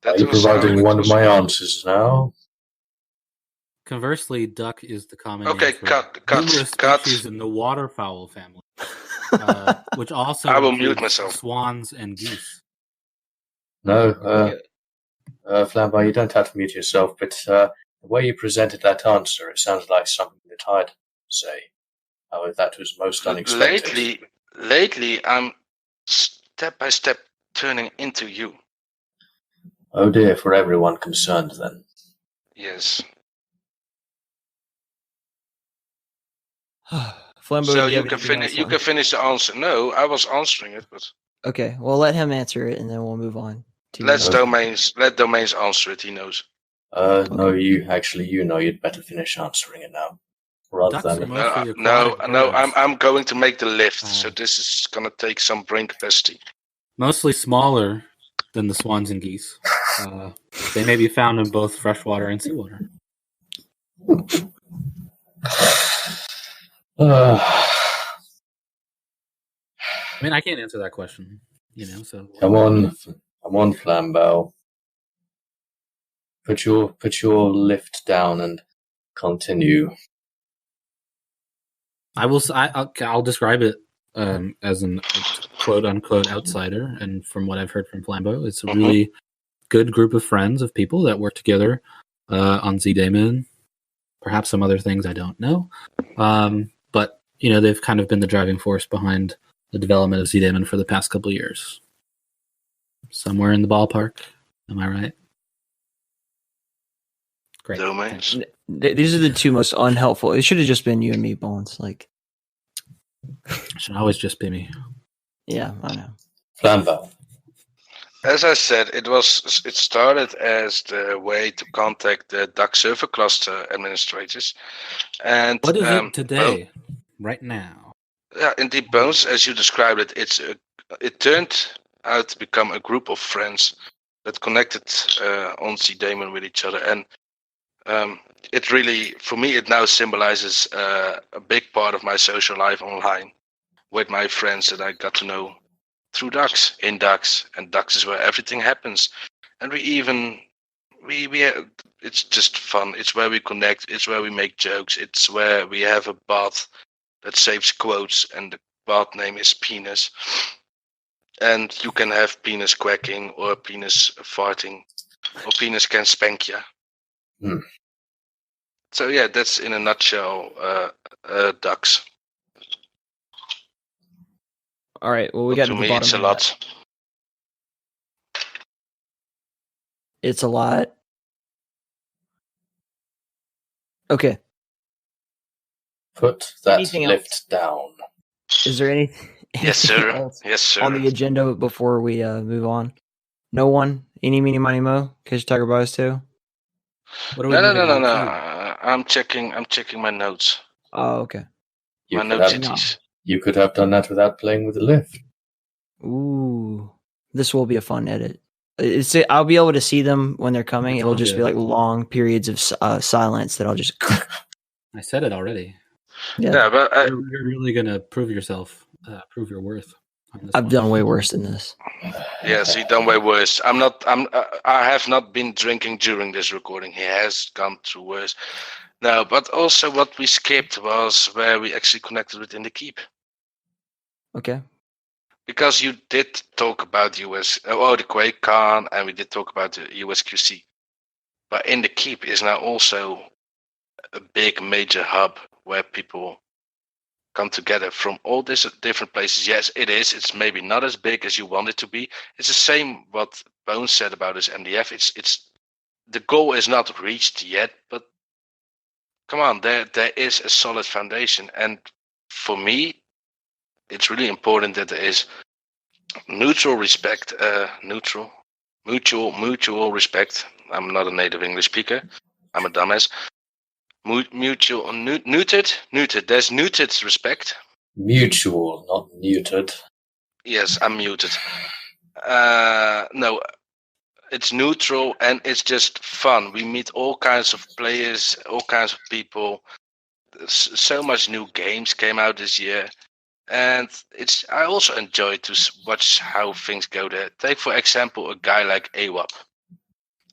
Are you providing one of my answers now? Conversely, duck is the common name for numerous species in the waterfowl family, which also I will mute myself. Swans and geese. No, Flambeau, you don't have to mute yourself, but The way you presented that answer, it sounds like something that I'd say. However, that was most unexpected. Lately, I'm step by step turning into you. Oh dear, for everyone concerned then. Yes. Flambeau, So do you can finish the answer. No, I was answering it, but okay. Well, let him answer it, and then we'll move on. Let Domains answer it. He knows. No, you know you'd better finish answering it now. Rather than I'm going to make the lift, so this is going to take some brain capacity. Mostly smaller than the swans and geese. They may be found in both freshwater and seawater. I mean, I can't answer that question, so... Come on, Flambeau. Put your lift down and continue. I'll describe it as a quote-unquote outsider, and from what I've heard from Flambeau, it's a really good group of friends, of people that work together on ZDaemon. Perhaps some other things I don't know. But, they've kind of been the driving force behind the development of ZDaemon for the past couple of years. Somewhere in the ballpark. Am I right? Great. Domains. These are the two most unhelpful. It should have just been you and me, Bones. It should always just be me. Yeah, I know. Flambeau. As I said, it started as the way to contact the Duck server cluster administrators. And what is it today? Right now? Yeah, indeed, Bones, as you described it, it turned out to become a group of friends that connected on ZDaemon with each other. And it really, for me, it now symbolizes a big part of my social life online with my friends that I got to know through Ducks, in Ducks, and Ducks is where everything happens. And it's just fun. It's where we connect. It's where we make jokes. It's where we have a bot that saves quotes, and the bot name is Penis. And you can have Penis quacking, or Penis farting, or Penis can spank you. So yeah, that's in a nutshell Ducks. All right. Well, we got to the bottom. It's a lot. It's a lot. Okay. Put that lift down. Is there anything yes, sir. On the agenda before we move on? No one? Eeny, meeny, miny, mo? Because Tiger Boys too? No. I'm checking my notes. Oh, okay. My notes. You could have done that without playing with the lift. Ooh. This will be a fun edit. I'll be able to see them when they're coming. It'll just be like long periods of silence that I'll just... I said it already. Yeah, but you're really going to prove yourself, prove your worth. I've done way worse than this. Yes, you've done way worse. I have not been drinking during this recording. He has gone through worse. No, but also what we skipped was where we actually connected with In The Keep. Okay. Because you did talk about the QuakeCon, and we did talk about the USQC. But In The Keep is now also a big major hub where people come together from all these different places. Yes, it is. It's maybe not as big as you want it to be. It's the same what Bones said about his MDF. It's the goal is not reached yet, but come on, there is a solid foundation. And for me, it's really important that there is mutual respect. Mutual respect. I'm not a native English speaker. I'm a dumbass. Mutual, neutered. There's neutered respect. Mutual, not neutered. Yes, I'm muted. No, it's neutral and it's just fun. We meet all kinds of players, all kinds of people. So much new games came out this year, and I also enjoy to watch how things go there. Take for example a guy like AWAP.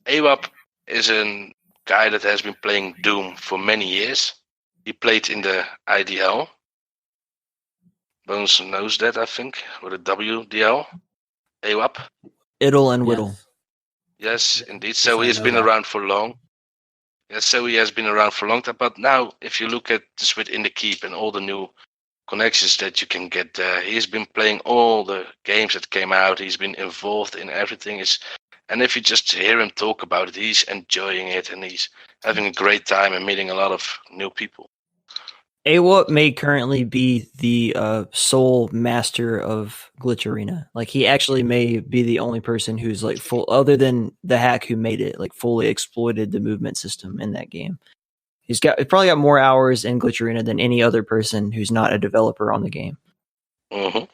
AWAP is a guy that has been playing Doom for many years. He played in the IDL. Bones knows that, I think, or the WDL. AWAP. Iddle and Whittle. Yes, indeed. So he's been around for long. Yeah, so he has been around for a long time. But now, if you look at this within the Keep and all the new connections that you can get there, he's been playing all the games that came out. He's been involved in everything. And if you just hear him talk about it, he's enjoying it and he's having a great time and meeting a lot of new people. Awat may currently be the sole master of Glitch Arena. Like, he actually may be the only person who's like full, other than the hack who made it, like fully exploited the movement system in that game. He's probably got more hours in Glitch Arena than any other person who's not a developer on the game. Mm-hmm.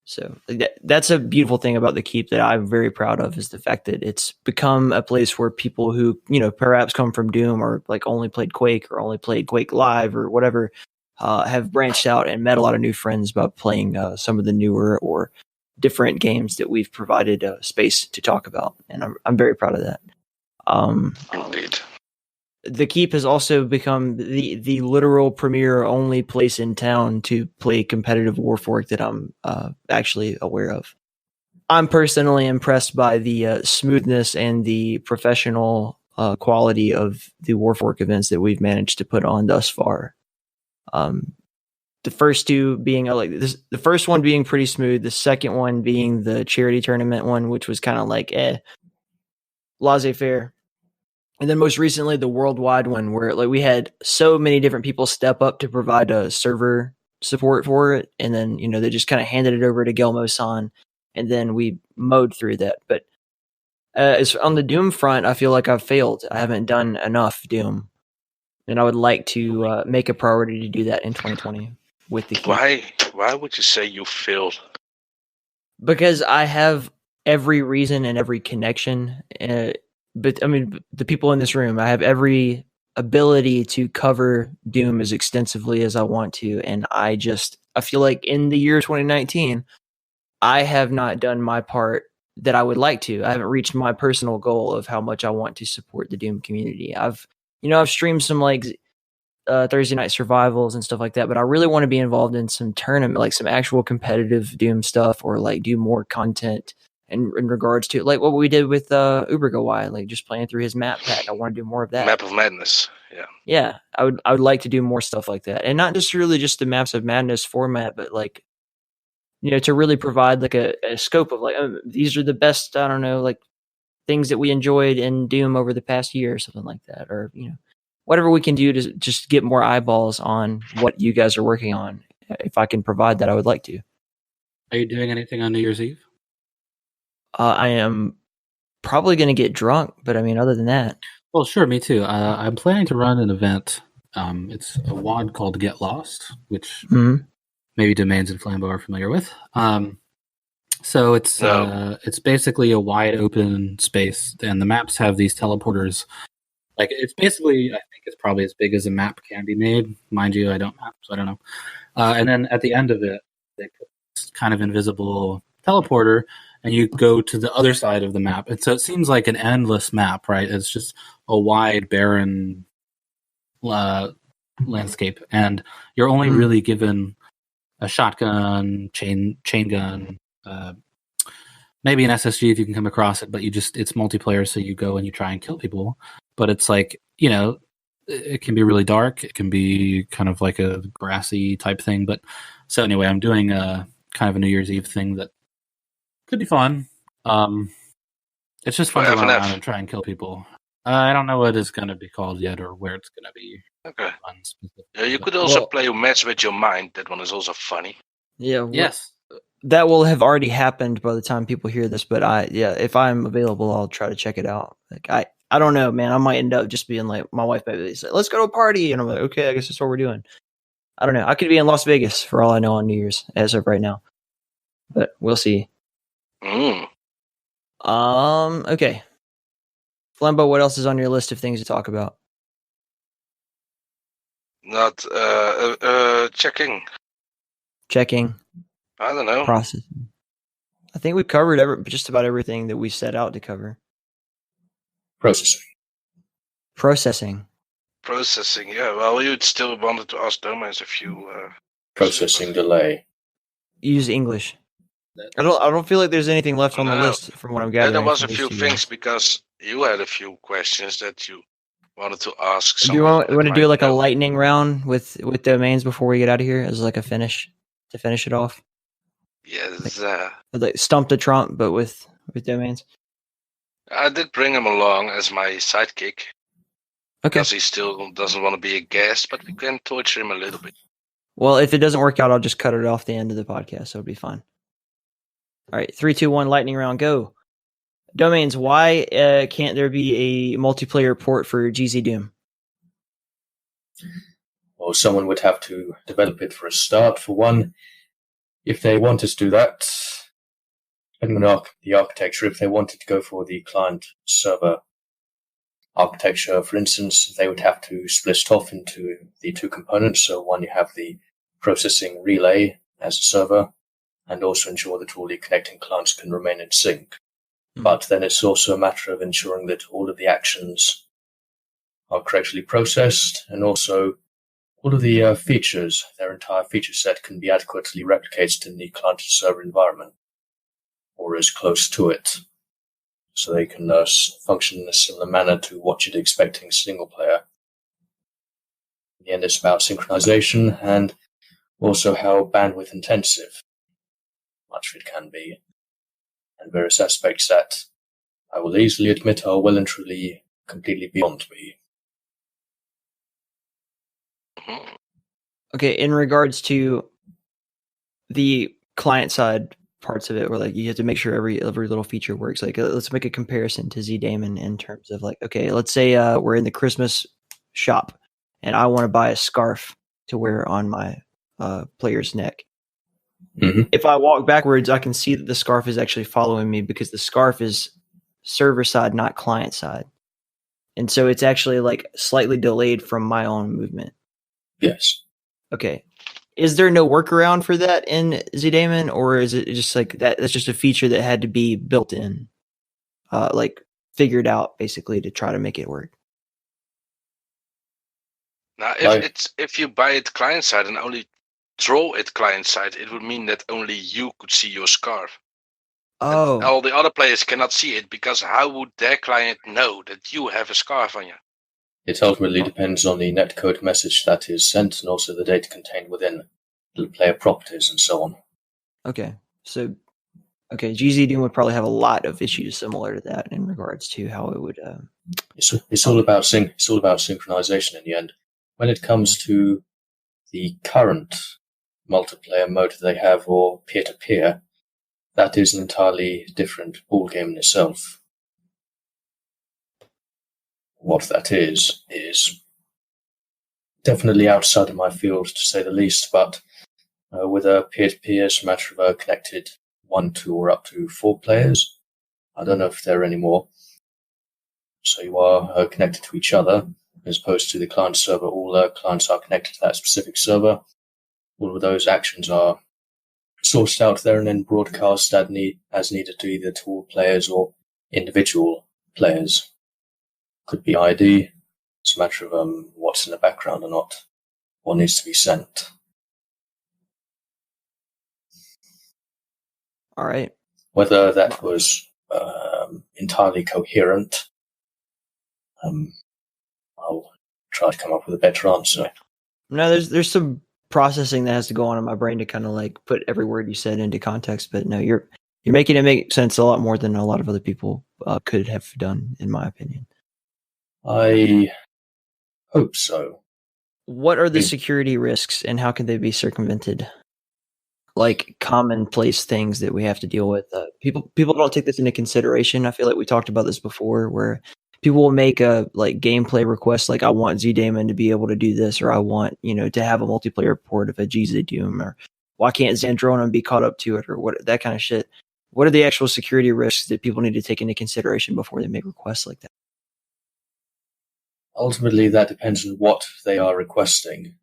So that's a beautiful thing about the Keep that I'm very proud of, is the fact that it's become a place where people who, perhaps come from Doom or like only played Quake or only played Quake Live or whatever, have branched out and met a lot of new friends by playing some of the newer or different games that we've provided space to talk about. And I'm very proud of that. Indeed. The Keep has also become the literal premier only place in town to play competitive Warforged that I'm actually aware of. I'm personally impressed by the smoothness and the professional quality of the Warforged events that we've managed to put on thus far. The first two being the first one being pretty smooth, the second one being the charity tournament one, which was kind of like laissez-faire. And then most recently, the worldwide one, where like we had so many different people step up to provide a server support for it, and then they just kind of handed it over to Gelmo-san, and then we mowed through that. But as on the Doom front, I feel like I've failed. I haven't done enough Doom, and I would like to make a priority to do that in 2020 with the Keep. Why would you say you failed? Because I have every reason and every connection. But I mean, the people in this room, I have every ability to cover Doom as extensively as I want to. And I feel like in the year 2019, I have not done my part that I would like to. I haven't reached my personal goal of how much I want to support the Doom community. I've streamed some like Thursday night survivals and stuff like that, but I really want to be involved in some tournament, like some actual competitive Doom stuff, or like do more content in regards to like what we did with Ubergawai, like just playing through his map pack. I want to do more of that. Map of Madness. Yeah. I would like to do more stuff like that, and not just really just the Maps of Madness format, but like to really provide like a scope of like these are the best, I don't know, like things that we enjoyed in Doom over the past year or something like that, or whatever we can do to just get more eyeballs on what you guys are working on. If I can provide that, I would like to. Are you doing anything on New Year's Eve? I am probably going to get drunk, but I mean, other than that. Well, sure, me too. I'm planning to run an event. It's a WOD called Get Lost, which maybe Domains and Flambeau are familiar with. So it's basically a wide open space, and the maps have these teleporters. Like, it's basically, I think it's probably as big as a map can be made. Mind you, I don't map, so I don't know. And then at the end of it, they put this kind of invisible teleporter, and you go to the other side of the map. And so it seems like an endless map, right? It's just a wide, barren landscape. And you're only really given a shotgun, chain gun, maybe an SSG if you can come across it, but it's multiplayer, so you go and you try and kill people. But it's like, it can be really dark. It can be kind of like a grassy type thing. But so anyway, I'm doing a kind of a New Year's Eve thing that could be fun. It's just fun to run around and try and kill people. I don't know what it's going to be called yet or where it's going to be. Okay. Yeah, you could also play a match with your mind. That one is also funny. Yeah. Yes. That will have already happened by the time people hear this, but if I'm available, I'll try to check it out. Like I don't know, man. I might end up just being like, my wife maybe say, let's go to a party, and I'm like, okay, I guess that's what we're doing. I don't know. I could be in Las Vegas for all I know on New Year's as of right now, but we'll see. Okay. Flambeau, what else is on your list of things to talk about? Not checking. Checking. I don't know. Processing. I think we've covered just about everything that we set out to cover. Processing. Yeah. Well, you still wanted to ask Thomas a few. Processing delay. Use English. I don't feel like there's anything left on the list from what I'm gathering. There was a few things because you had a few questions that you wanted to ask. Do you want to do like a lightning round with domains before we get out of here as like a finish to finish it off? Yes. Like stump the Trump, but with domains. I did bring him along as my sidekick. Okay. Because he still doesn't want to be a guest, but we can torture him a little bit. Well, if it doesn't work out, I'll just cut it off the end of the podcast, so it'll be fine. All right, 3, 2, 1, lightning round, go. Domains, why can't there be a multiplayer port for GZ Doom? Well, someone would have to develop it for a start. For one, if they wanted to do that, depending on the architecture, if they wanted to go for the client-server architecture, for instance, they would have to split it off into the two components. So one, you have the processing relay as a server, and also ensure that all the connecting clients can remain in sync. But then it's also a matter of ensuring that all of the actions are correctly processed, and also all of the features, their entire feature set, can be adequately replicated in the client-server environment, or as close to it, so they can function in a similar manner to what you'd expect in single player. In the end, it's about synchronization and also how bandwidth intensive much of it can be, and various aspects that I will easily admit are well and truly completely beyond me. Okay, in regards to the client side parts of it, where like you have to make sure every little feature works. Like let's make a comparison to ZDaemon in terms of like, okay, let's say we're in the Christmas shop and I want to buy a scarf to wear on my player's neck. Mm-hmm. If I walk backwards, I can see that the scarf is actually following me because the scarf is server side, not client side. And so it's actually like slightly delayed from my own movement. Yes. Okay. Is there no workaround for that in ZDaemon, or is it just like that's just a feature that had to be built in, like figured out basically to try to make it work? Now, if you buy it client side and only draw it client side, it would mean that only you could see your scarf. Oh. And all the other players cannot see it, because how would their client know that you have a scarf on you? It ultimately depends on the netcode message that is sent, and also the data contained within the player properties and so on. Okay. So, GZ Doom would probably have a lot of issues similar to that in regards to how it would. It's all about synchronization in the end. When it comes to the current multiplayer mode they have, or peer-to-peer, that is an entirely different ballgame in itself. What that is definitely outside of my field, to say the least, but with a peer-to-peer, it's a matter of connected 1, 2, or up to 4 players. I don't know if there are any more. So you are connected to each other, as opposed to the client server. All clients are connected to that specific server. All of those actions are sourced out there and then broadcast as needed to either to all players or individual players. Could be ID. It's a matter of what's in the background or not. What needs to be sent. All right. Whether that was entirely coherent, I'll try to come up with a better answer. No, there's some processing that has to go on in my brain to kind of like put every word you said into context. But no, you're making it make sense a lot more than a lot of other people could have done, in my opinion. I hope so. What are the security risks, and how can they be circumvented? Like commonplace things that we have to deal with. People don't take this into consideration. I feel like we talked about this before, where people will make a like gameplay request, like I want ZDaemon to be able to do this, or I want to have a multiplayer port of a GZ Doom, or why can't Zandrona be caught up to it, or what, that kind of shit. What are the actual security risks that people need to take into consideration before they make requests like that? Ultimately, that depends on what they are requesting.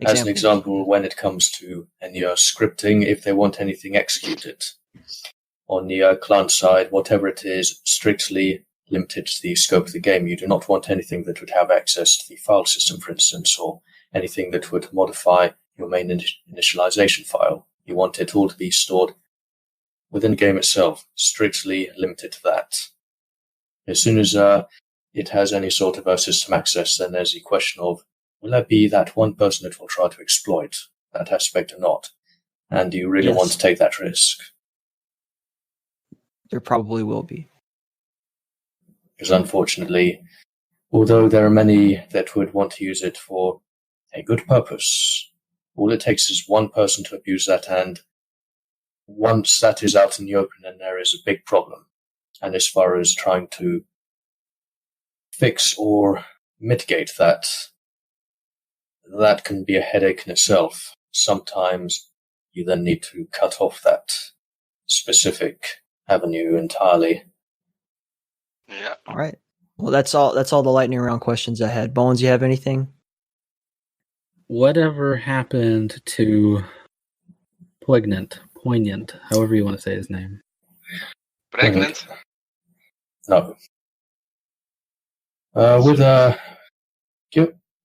As an example, when it comes to any scripting, if they want anything executed on the client side, whatever it is, strictly limited to the scope of the game. You do not want anything that would have access to the file system, for instance, or anything that would modify your main initialization file. You want it all to be stored within the game itself, strictly limited to that. As soon as it has any sort of system access, then there's the question of, will there be that one person that will try to exploit that aspect or not? And do you really want to take that risk? There probably will be. Because unfortunately, although there are many that would want to use it for a good purpose, all it takes is one person to abuse that, and once that is out in the open, then there is a big problem. And as far as trying to fix or mitigate that, that can be a headache in itself. Sometimes you then need to cut off that specific avenue entirely. Yeah. All right. Well, that's all the lightning round questions I had. Bones, you have anything? Whatever happened to Poignant, however you want to say his name. Pregnant? No.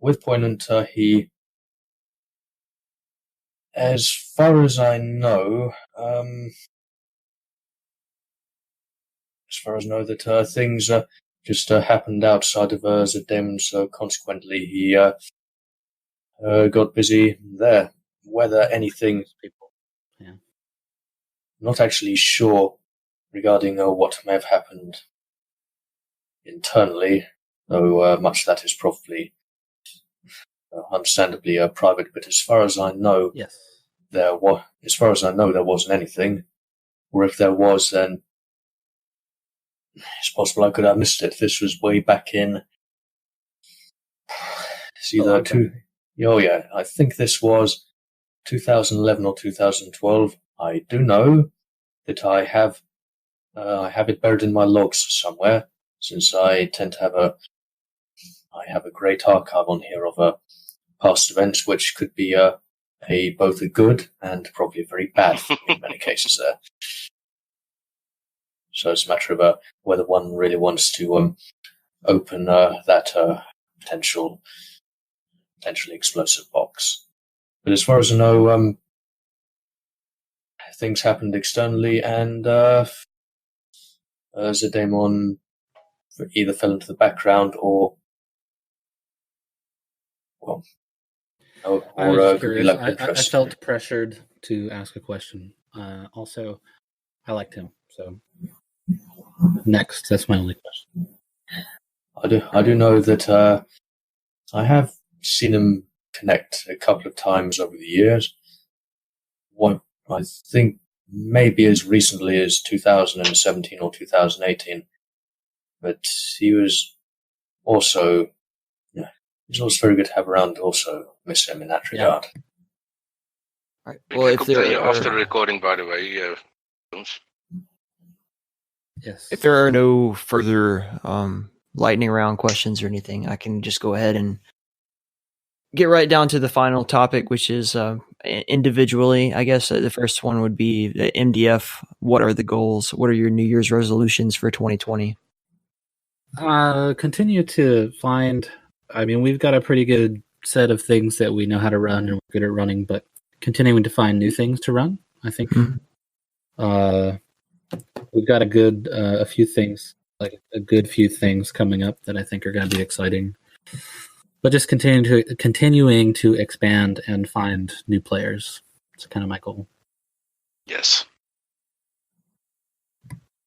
With Poignant, he, as far as I know, that things just happened outside of ZDaemon, so consequently he got busy there. Whether anything, not actually sure regarding what may have happened internally, though much of that is probably understandably private. But as far as I know, yes, there wasn't anything. Or if there was, then it's possible I could have missed it. This was way back in. I think this was 2011 or 2012. I do know that I have it buried in my logs somewhere, since I tend to have a great archive on here of past events, which could be both a good and probably a very bad thing in many cases there. So it's a matter of whether one really wants to open that potentially explosive box. But as far as I know, things happened externally, and ZDaemon either fell into the background or I was curious. I felt pressured to ask a question. Also, I liked him, so next. That's my only question. I do know that I have seen him connect a couple of times over the years. One, I think maybe as recently as 2017 or 2018, but he was also he's also very good to have around. Also miss him in that regard. All right. Well, if there are, after recording, by the way, yes. If there are no further lightning round questions or anything, I can just go ahead and get right down to the final topic, which is individually. I guess the first one would be the MDF. What are the goals? What are your New Year's resolutions for 2020? Continue to find. I mean, we've got a pretty good set of things that we know how to run and we're good at running, but continuing to find new things to run, I think. Mm-hmm. We've got a few things coming up that I think are going to be exciting. But just continuing to expand and find new players. It's kind of my goal. Yes.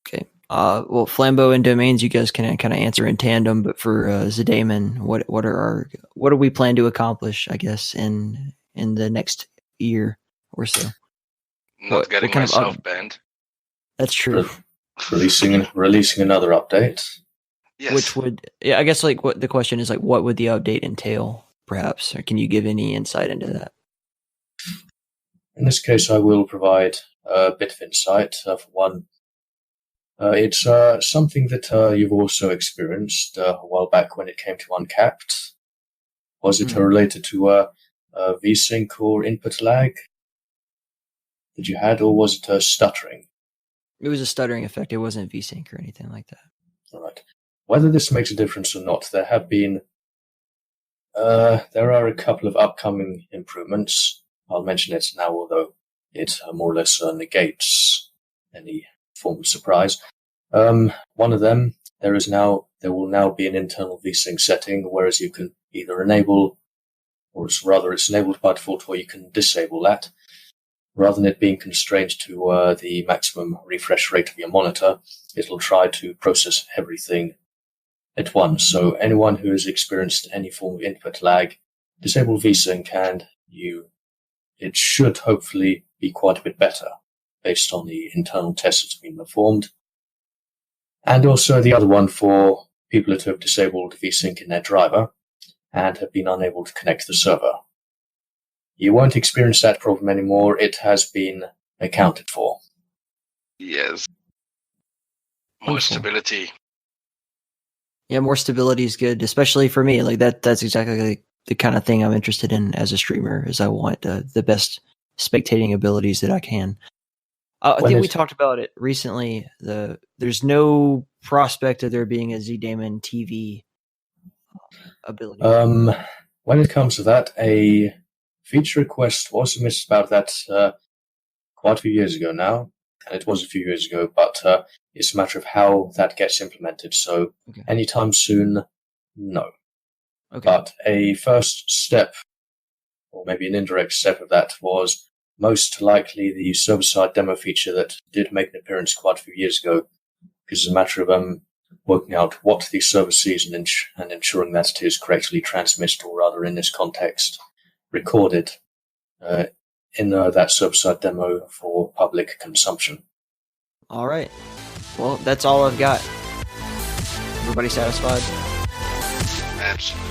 Okay. Well, Flambeau and Domains, you guys can kind of answer in tandem. But for ZDaemon, what do we plan to accomplish? I guess in the next year or so. Not getting myself banned. That's true. Releasing another update. Yes. Which would, I guess, what the question is, what would the update entail, perhaps? Or can you give any insight into that? In this case, I will provide a bit of insight. For one, it's something that you've also experienced a while back when it came to Uncapped. Was it related to VSync or input lag that you had, or was it stuttering? It was a stuttering effect. It wasn't VSync or anything like that. All right. Whether this makes a difference or not, there are a couple of upcoming improvements. I'll mention it now, although it more or less negates any form of surprise. One of them there will now be an internal vsync setting, whereas you can either enable, or it's enabled by default, or you can disable that. Rather than it being constrained to the maximum refresh rate of your monitor, it'll try to process everything at once. So anyone who has experienced any form of input lag, disable vsync, and it should hopefully be quite a bit better based on the internal tests that's been performed. And also the other one for people that have disabled vsync in their driver and have been unable to connect to the server. You won't experience that problem anymore. It has been accounted for. Yes. More stability. Yeah, more stability is good, especially for me. Like that's exactly the kind of thing I'm interested in as a streamer, is I want the best spectating abilities that I can. I think we talked about it recently. There's no prospect of there being a ZDaemon TV ability. When it comes to that, a feature request was submitted about that quite a few years ago now, and it was a few years ago, but it's a matter of how that gets implemented. So anytime soon, no. Okay. But a first step, or maybe an indirect step of that, was most likely the server-side demo feature that did make an appearance quite a few years ago, because it's a matter of working out what the server sees and ensuring that it is correctly transmitted, or rather in this context, recorded in that server-side demo for public consumption. All right. Well, that's all I've got. Everybody satisfied? Absolutely.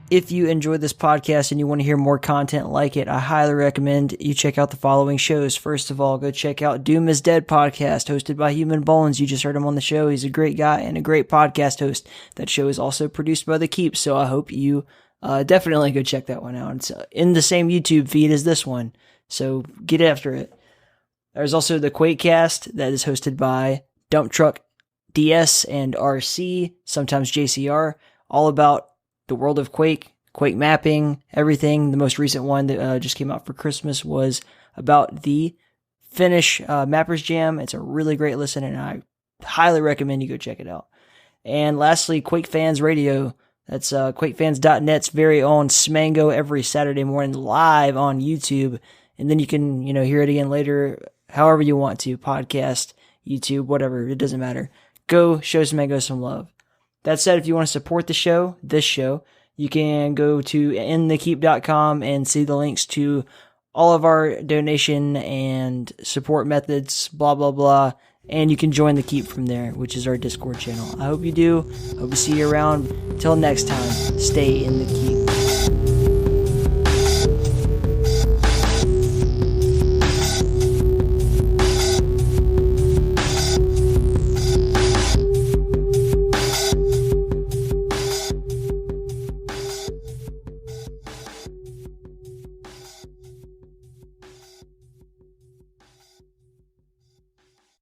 If you enjoyed this podcast and you want to hear more content like it, I highly recommend you check out the following shows. First of all, go check out Doom is Dead podcast, hosted by HumanBones. You just heard him on the show. He's a great guy and a great podcast host. That show is also produced by The Keep, so I hope you definitely go check that one out. It's in the same YouTube feed as this one, so get after it. There's also the Quakecast that is hosted by Dump Truck DS and RC, sometimes JCR, all about the world of Quake mapping, everything. The most recent one that just came out for Christmas was about the Finnish Mappers Jam. It's a really great listen, and I highly recommend you go check it out. And lastly, Quake Fans Radio. That's QuakeFans.net's very own Smango every Saturday morning live on YouTube. And then you can, hear it again later, however you want to, podcast, YouTube, whatever. It doesn't matter. Go show Smango some love. That said, if you want to support this show, you can go to inthekeep.com and see the links to all of our donation and support methods, blah, blah, blah. And you can join the Keep from there, which is our Discord channel. I hope you do. Hope to see you around. Until next time, stay in the Keep.